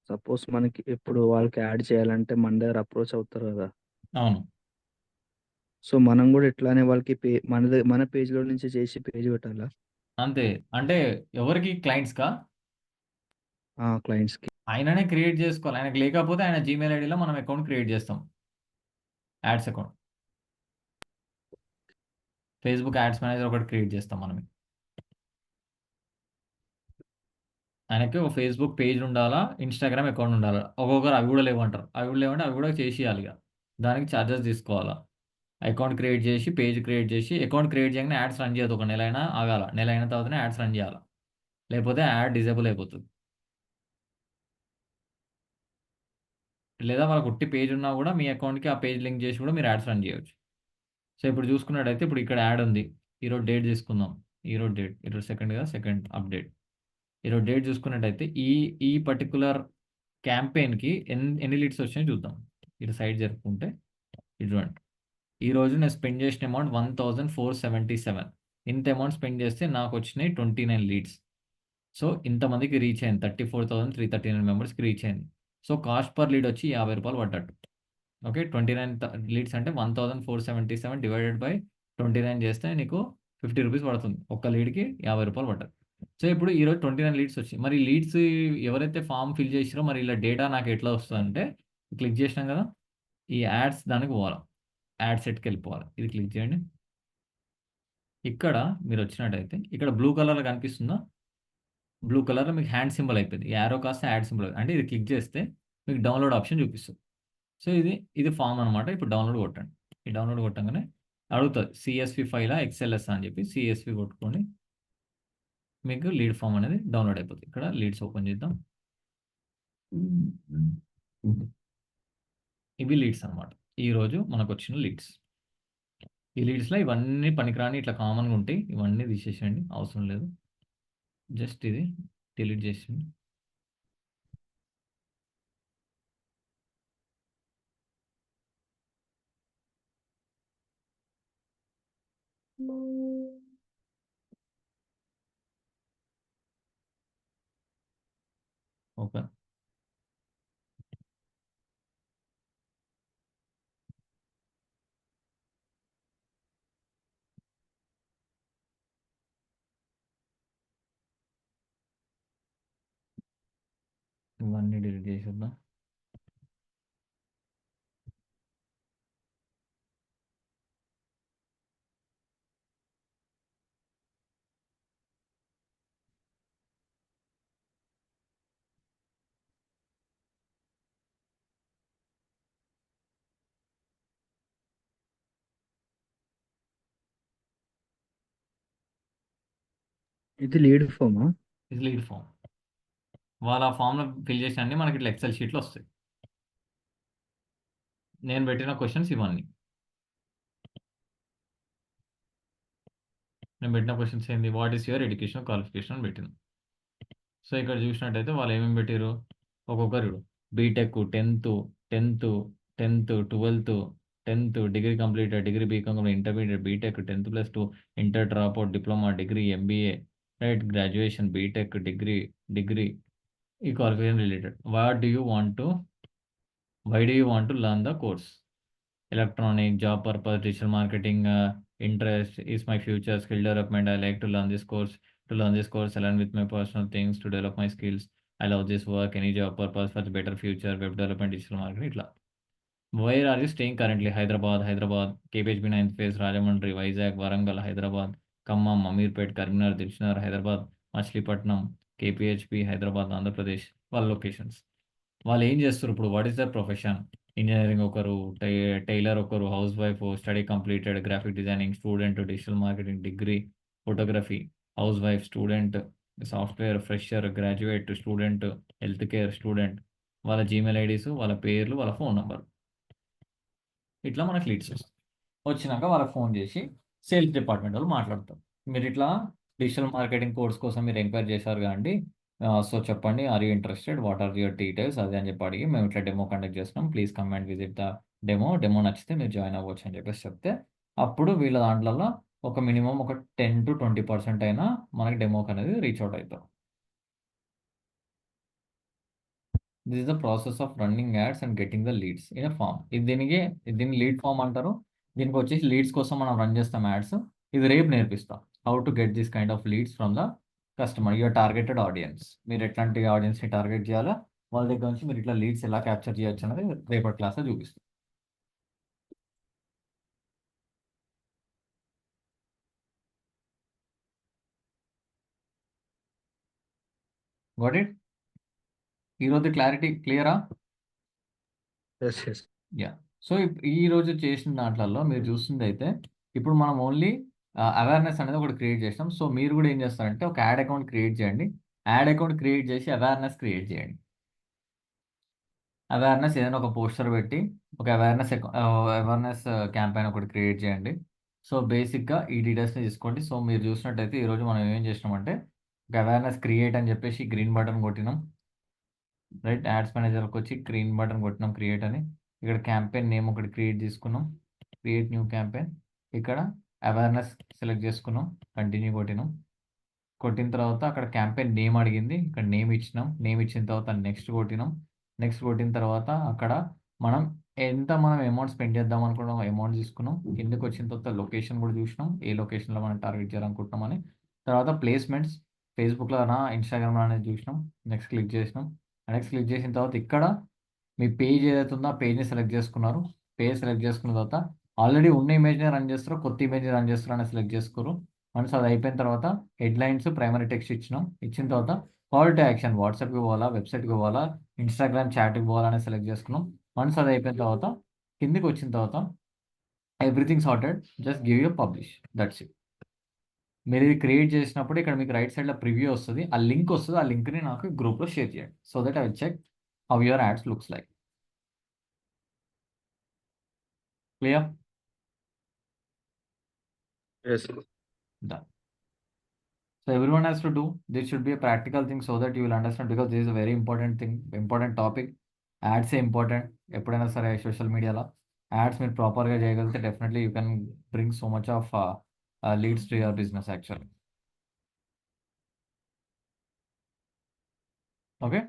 సపోజ్ మనకి ఇప్పుడు వాళ్ళకి యాడ్ చేయాలంటే మన దగ్గర అప్రోచ్ అవుతారు కదా! అవును, సో మనం కూడా ఇట్లానే వాళ్ళకి మన పేజ్‌లో నుంచి చేసి పేజ్ పెట్టాలా? అంతే. అంటే ఎవరికి? క్లయింట్స్కా? క్లయింట్స్‌కి. ఆయననే క్రియేట్ చేసుకోవాలి. ఆయనకు లేకపోతే ఆయన జీమెయిల్ ఐడిలో మనం అకౌంట్ క్రియేట్ చేస్తాం, ads account. Facebook ads manager ఒకటి క్రియేట్ చేస్తాం మనమే. ఆయనకి ఒక ఫేస్బుక్ పేజ్ ఉండాలా, ఇన్స్టాగ్రామ్ అకౌంట్ ఉండాలా. ఒక్కొక్కరు అవి కూడా లేవంటారు. అవి కూడా లేవంటే అవి కూడా చేసేయాలి ఇక. దానికి ఛార్జెస్ తీసుకోవాలా. అకౌంట్ క్రియేట్ చేసి, పేజ్ క్రియేట్ చేసి, అకౌంట్ క్రియేట్ చేయగానే యాడ్స్ రన్ చేయదు. ఒక నెల అయినా ఆగాల. నెల అయిన తర్వాతనే యాడ్స్ రన్ చేయాలి, లేకపోతే యాడ్ డిజేబుల్ అయిపోతుంది. లేదా వాళ్ళకి ఉట్టి పేజ్ ఉన్నా కూడా మీ అకౌంట్కి ఆ పేజ్ లింక్ చేసి కూడా మీరు యాడ్స్ రన్ చేయవచ్చు. సో ఇప్పుడు చూసుకున్నట్టయితే ఇప్పుడు ఇక్కడ యాడ్ ఉంది. ఈరోజు డేట్ తీసుకుందాం. ఈరోజు డేట్ ఈరోజు సెకండ్ అప్డేట్. ఈరోజు డేట్ చూసుకున్నట్టయితే ఈ పర్టికులర్ క్యాంపెయిన్కి ఎన్ని లీడ్స్ వచ్చినాయో చూద్దాం. ఇటు సైడ్ జరుపుకుంటే ఇటువంటి ఈరోజు నేను స్పెండ్ చేసిన అమౌంట్ 1477. ఇంత అమౌంట్ స్పెండ్ చేస్తే నాకు వచ్చినాయి 29 లీడ్స్. సో ఇంతమందికి రీచ్ అయింది, 34,339 మెంబర్స్కి రీచ్ అయింది. సో కాస్ట్ పర్ లీడ్ వచ్చి 50 రూపాయలు పడ్డట్టు. ఓకే, 29 లీడ్స్ అంటే 1477 డివైడెడ్ బై 29 చేస్తే నీకు 50 రూపీస్ పడుతుంది. ఒక్క లీడ్కి 50 రూపాయలు పడ్డది. సో ఇప్పుడు ఈరోజు 29 లీడ్స్ వచ్చాయి. మరి లీడ్స్ ఎవరైతే ఫామ్ ఫిల్ చేసిరో మరి ఇలా డేటా నాకు ఎట్లా వస్తుందంటే, క్లిక్ చేసినాం కదా, ఈ యాడ్స్ దానికి పోవాలి, యాడ్ సెట్కి వెళ్ళిపోవాలి. ఇది క్లిక్ చేయండి. ఇక్కడ మీరు వచ్చినట్టయితే ఇక్కడ బ్లూ కలర్లో కనిపిస్తుందా? బ్లూ కలర్లో మీకు హ్యాండ్ సింబల్ అయిపోయింది. యారో కాస్త యాడ్ సింబల్ అంటే ఇది క్లిక్ చేస్తే మీకు డౌన్లోడ్ ఆప్షన్ చూపిస్తుంది. సో ఇది ఫామ్ అనమాట. ఇప్పుడు డౌన్లోడ్ కొట్టండి. ఈ డౌన్లోడ్ కొట్టంగానే అడుగుతుంది సిఎస్వి ఫైలా ఎక్స్ఎల్ఎస్ అని చెప్పి సిఎస్వి కొట్టుకోండి. మీకు లీడ్ ఫామ్ అనేది డౌన్లోడ్ అయిపోతుంది. ఇక్కడ లీడ్స్ ఓపెన్ చేద్దాం. ఇవి లీడ్స్ అనమాట. ఈరోజు మనకు వచ్చిన లీడ్స్. ఈ లీడ్స్లో ఇవన్నీ పనికిరాని ఇట్లా కామన్గా ఉంటాయి. ఇవన్నీ తీసేసేయండి, అవసరం లేదు. జస్ట్ ఇది డిలీట్ చేసేయండి. ఓకే. ఇవన్నీ డిలీట్ చేసేద్దాం. ఇది లీడ్ ఫామా? ఇది లీడ్ ఫామ్. వాళ్ళ ఫామ్లో ఫిల్ చేసిన అన్ని మనకి ఇట్లా ఎక్సెల్ షీట్లో వస్తాయి. నేను పెట్టిన క్వశ్చన్స్ ఇవన్నీ. నేను పెట్టిన క్వశ్చన్స్ ఏంది? What is your education qualification అని పెట్టిన. సో ఇక్కడ చూసినట్టయితే వాళ్ళు ఏమేమి పెట్టారు ఒక్కొక్కరు BTech 10th 12th 10th degree completed, degree BCom intermediate, BTech 10+2 inter drop out, diploma, degree, MBA, right, graduation, BTech, degree ఈ qualification related. Why do you want to learn the course? Electronic, job purpose, digital marketing, interest is my future, skill development, I like to learn this course along with my personal things to develop my skills, I love this work, any job purpose for the better future, web development, digital marketing ఇట్లా. Where are you staying currently? Hyderabad, KPHB 9th phase, Rajamundry, Vizag, Warangal, Hyderabad, Khammam, Ameerpet, Karimnagar, Dilshnagar, Hyderabad, Machilipatnam, KPHB, Hyderabad, Andhra Pradesh. వాళ్ళ లొకేషన్స్. వాళ్ళు ఏం చేస్తారు ఇప్పుడు? What is there profession? Engineering ఒకరు, టైలర్ ఒకరు, house wife, study completed, graphic designing, student, digital marketing, degree, photography, house wife, student, software, fresher, graduate, student, health care student, వాళ్ళ జీమెయిల్ ఐడీస్, వాళ్ళ పేర్లు, వాళ్ళ ఫోన్ నెంబర్, ఇట్లా మనకు లీడ్స్ వస్తాయి. వచ్చినాక వాళ్ళకి ఫోన్ చేసి సేల్స్ డిపార్ట్మెంట్ వాళ్ళు మాట్లాడతారు. మీరు ఇట్లా డిజిటల్ మార్కెటింగ్ కోర్స్ కోసం మీరు ఎంక్వైరీ చేశారు కదండి, సో చెప్పండి, are you interested, what are your details, అదే అని చెప్పి అడిగి మేము ఇట్లా డెమో కండక్ట్ చేస్తున్నాం, please come and visit the demo నచ్చితే మీరు జాయిన్ అవ్వచ్చు అని చెప్పేసి చెప్తే అప్పుడు వీళ్ళ దాంట్లో ఒక మినిమం ఒక 10 to 20% అయినా మనకి డెమోకి అనేది రీచ్ అవుట్ అవుతాం. This is the process of running ads and getting the leads in a form. దీన్ని లీడ్ ఫామ్ అంటారు. దీనికి వచ్చేసి లీడ్స్ కోసం మనం రన్ చేస్తాం యాడ్స్. ఇది రేపు నేర్పిస్తాం, how to get this kind of leads from the customer, your targeted audience. మీరు ఎట్లాంటి ఆడియన్స్ని టార్గెట్ చేయాలో, వాళ్ళ దగ్గర నుంచి మీరు ఇట్లా లీడ్స్ ఎలా క్యాప్చర్ చేయొచ్చు అనేది రేపటి క్లాస్లో చూపిస్తాం. Got it? ఈరోజు క్లారిటీ క్లియరా? ఎస్. యా. సో ఈ రోజు చేసిన దాంట్లలో మీరు చూస్తుంది అయితే ఇప్పుడు మనం ఓన్లీ అవేర్నెస్ అనేది ఒకటి క్రియేట్ చేస్తాం. సో మీరు కూడా ఏం చేస్తారంటే ఒక యాడ్ అకౌంట్ క్రియేట్ చేయండి. యాడ్ అకౌంట్ క్రియేట్ చేసి అవేర్నెస్ క్రియేట్ చేయండి. అవేర్నెస్ ఏదైనా ఒక పోస్టర్ పెట్టి ఒక అవేర్నెస్ క్యాంపెయిన్ ఒకటి క్రియేట్ చేయండి. సో బేసిక్గా ఈ డీటెయిల్స్ని తీసుకోండి. సో మీరు చూసినట్టయితే ఈరోజు మనం ఏం చేసినామంటే ఒక అవేర్నెస్ క్రియేట్ అని చెప్పేసి గ్రీన్ బటన్ కొట్టినాం, రైట్. యాడ్స్ మేనేజర్కి వచ్చి గ్రీన్ బటన్ కొట్టినాం, క్రియేట్ అని. ఇక్కడ క్యాంపెయిన్ నేమ్ ఒకటి క్రియేట్ చేసుకున్నాం, క్రియేట్ న్యూ క్యాంపెయిన్. ఇక్కడ అవేర్నెస్ సెలెక్ట్ చేసుకున్నాం, కంటిన్యూ కొట్టినాం. కొట్టిన తర్వాత అక్కడ క్యాంపెయిన్ నేమ్ అడిగింది, ఇక్కడ నేమ్ ఇచ్చినాం. నేమ్ ఇచ్చిన తర్వాత నెక్స్ట్ కొట్టినాం. నెక్స్ట్ కొట్టిన తర్వాత అక్కడ మనం అమౌంట్ స్పెండ్ చేద్దాం అనుకున్నాం, అమౌంట్ తీసుకున్నాం. కిందకి వచ్చిన తర్వాత లొకేషన్ కూడా చూసినాం, ఏ లొకేషన్లో మనం టార్గెట్ చేయాలనుకుంటున్నాం అని. తర్వాత ప్లేస్మెంట్స్ ఫేస్బుక్లోనా ఇన్స్టాగ్రామ్లో అనేది చూసినాం. నెక్స్ట్ క్లిక్ చేసినాం. నెక్స్ట్ క్లిక్ చేసిన తర్వాత ఇక్కడ మీ పేజ్ ఏదైతే ఉందో ఆ పేజ్ని సెలెక్ట్ చేసుకున్నారు. పేజ్ సెలెక్ట్ చేసుకున్న తర్వాత ఆల్రెడీ ఉన్న ఇమేజ్ని రన్ చేస్తారో కొత్త ఇమేజ్ని రన్ చేస్తారో అని సెలెక్ట్ చేసుకోరు. వన్స్ అది అయిపోయిన తర్వాత హెడ్లైన్స్ ప్రైమరీ టెక్స్ట్ ఇచ్చిన తర్వాత కాల్ టు యాక్షన్ వాట్సాప్కి పోవాలా, వెబ్సైట్కి పోవాలా, ఇన్స్టాగ్రామ్ చాట్కి పోవాలా అని సెలెక్ట్ చేసుకున్నాం. వన్స్ అది అయిపోయిన తర్వాత కిందికి వచ్చిన తర్వాత everything sorted, just give you publish, that's it. మీరు ఇది క్రియేట్ చేసినప్పుడు ఇక్కడ మీకు రైట్ సైడ్లో ప్రివ్యూ వస్తుంది, ఆ లింక్ వస్తుంది. ఆ లింక్ని నాకు గ్రూప్లో షేర్ చేయండి so that I will check how your ads looks like. Clear? Yes. Done. So everyone has to do. This should be a practical thing so that you will understand, because this is a very important thing, important topic. Ads A important. ఎప్పుడైనా సరే సోషల్ మీడియాలో యాడ్స్ మీరు ప్రాపర్గా చేయగలిగితే definitely you can bring so much of leads to your business actually. Okay,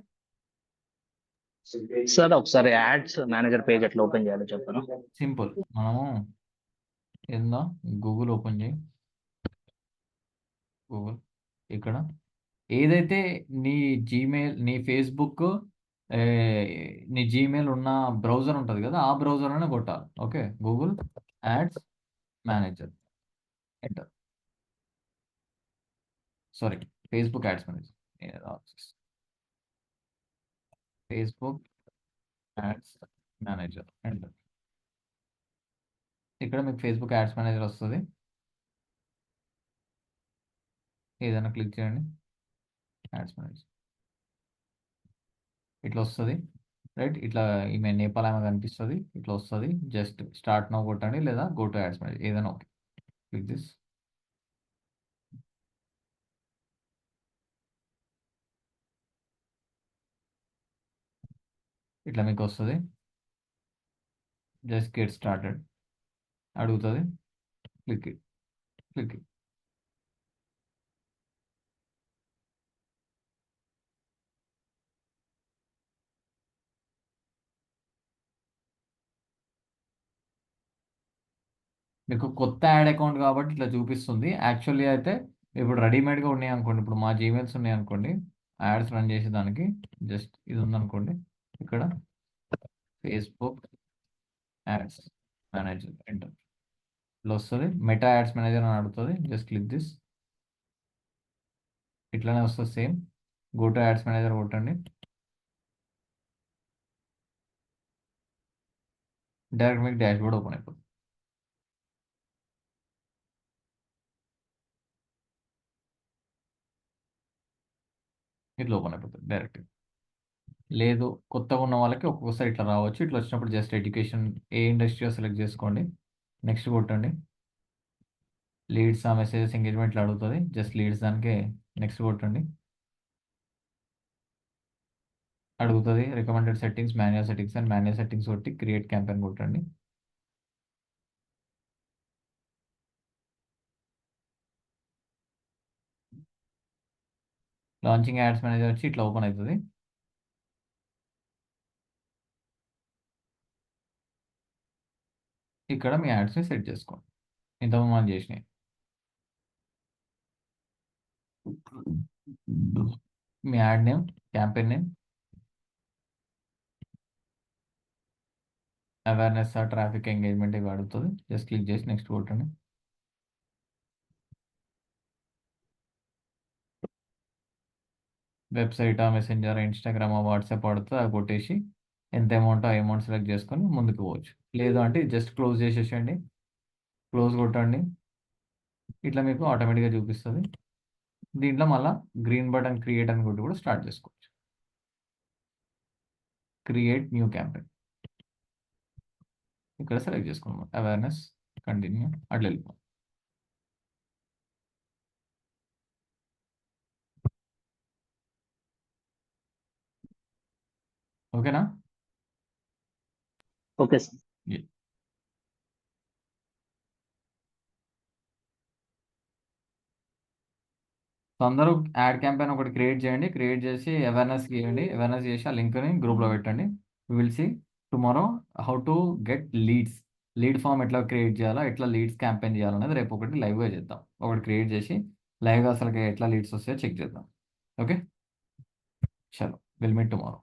sir ఒకసారి యాడ్స్ మేనేజర్ పేజ్ ఎట్లా ఓపెన్ చేయాలో చెప్పను. సింపుల్. మనము ఏందో గూగుల్ ఓపెన్ చేయి. గూగుల్ ఇక్కడ ఏదైతే నీ జీమెయిల్, నీ ఫేస్బుక్, నీ జీమెయిల్ ఉన్న బ్రౌజర్ ఉంటుంది కదా, ఆ బ్రౌజర్లోనే కొట్టాలి. Okay, Google ads manager, enter. Sorry, Facebook ads manager, Facebook ads manager, enter. ఇక్కడ మీకు ఫేస్బుక్ యాడ్స్ మేనేజర్ వస్తుంది. ఏదైనా క్లిక్ చేయండి, యాడ్స్ మేనేజర్ ఇట్లా వస్తుంది. రైట్, ఇట్లా ఈమె నేపాల్ ఆమె కనిపిస్తుంది, ఇట్లా వస్తుంది. జస్ట్ స్టార్ట్ నౌ కొట్టండి లేదా గో టు యాడ్స్ మేనేజర్, ఏదైనా ఓకే. Click this. ఇట్లా మీకు వస్తుంది. జస్ట్ గెట్ స్టార్టెడ్ అడుగుతుంది. Click it, click it. మీకు కొత్త యాడ్ అకౌంట్ కాబట్టి ఇట్లా చూపిస్తుంది. యాక్చువల్లీ అయితే ఇప్పుడు రెడీమేడ్గా ఉన్నాయి అనుకోండి, ఇప్పుడు మా జీమెయిల్స్ ఉన్నాయి అనుకోండి, యాడ్స్ రన్ చేసేదానికి జస్ట్ ఇది ఉందనుకోండి, ఇక్కడ ఫేస్బుక్ యాడ్స్ మేనేజర్, ఎంటర్. ఇట్లా వస్తుంది. మెటా యాడ్స్ మేనేజర్ అని అడుగుతుంది. Just click this. ఇట్లానే వస్తుంది same. Go to ads manager కొట్టండి. డైరెక్ట్ మీకు డాష్ బోర్డ్ ఓపెన్ అయిపోతుంది. ఇట్లా ఓపెన్ అయిపోతుంది డైరెక్ట్. లేదు, కొత్తగా ఉన్న వాళ్ళకి ఒక్కొక్కసారి ఇట్లా రావచ్చు. ఇట్లా వచ్చినప్పుడు జస్ట్ ఎడ్యుకేషన్ ఏ ఇండస్ట్రీ సెలెక్ట్ చేసుకోండి, నెక్స్ట్ కొట్టండి. లీడ్స్, ఆ మెసేజెస్, ఎంగేజ్మెంట్ ఇట్లా అడుగుతుంది. జస్ట్ లీడ్స్ దానికి నెక్స్ట్ కొట్టండి. అడుగుతుంది recommended settings, manual settings and manual settings కొట్టి క్రియేట్ క్యాంపెయిన్ కొట్టండి. లాంచింగ్ యాడ్స్ మేనేజర్ వచ్చి ఇట్లా ఓపెన్ అవుతుంది. ఇక్కడ మీ యాడ్స్ని సెట్ చేసుకోండి, ఇంతకుముందు మనం చేసినాయి. మీ ad name, campaign name, awareness, traffic, engagement ఇవి అడుగుతుంది. జస్ట్ క్లిక్ చేసి నెక్స్ట్ కొట్టండి. వెబ్సైట్, మెసెంజర్, ఇన్స్టాగ్రామ్, వాట్సాప్ అడుగుతుంది. అది కొట్టేసి ఎంత అమౌంట్, ఆ అమౌంట్ సెలెక్ట్ చేసుకొని ముందుకు పోవచ్చు. లేదు అంటే జస్ట్ క్లోజ్ చేసేసేయండి, క్లోజ్ కొట్టండి. ఇట్లా మీకు ఆటోమేటిక్గా చూపిస్తుంది. దీంట్లో మళ్ళీ గ్రీన్ బటన్ క్రియేట్ అని కొట్టి కూడా స్టార్ట్ చేసుకోవచ్చు. క్రియేట్ న్యూ క్యాంపెయిన్ ఇక్కడ సెలెక్ట్ చేసుకున్నాం. అవేర్నెస్, కంటిన్యూ, అట్లా వెళ్ళిపోం. ఓకేనా? Okay sir. సో అందరూ యాడ్ క్యాంపెయిన్ ఒకటి క్రియేట్ చేయండి. క్రియేట్ చేసి అవేర్నెస్ ఇవ్వండి. అవేర్నెస్ చేసి ఆ లింక్ని గ్రూప్లో పెట్టండి. We will see tomorrow how to get leads. Lead form ఎట్లా క్రియేట్ చేయాలో, ఎట్లా లీడ్స్ క్యాంపెయిన్ చేయాలనేది రేపు ఒకటి లైవ్గా చేద్దాం. ఒకటి క్రియేట్ చేసి లైవ్గా అసలు ఎట్లా లీడ్స్ వస్తాయో చెక్ చేద్దాం. ఓకే, చలో, విల్ మీట్ టుమారో.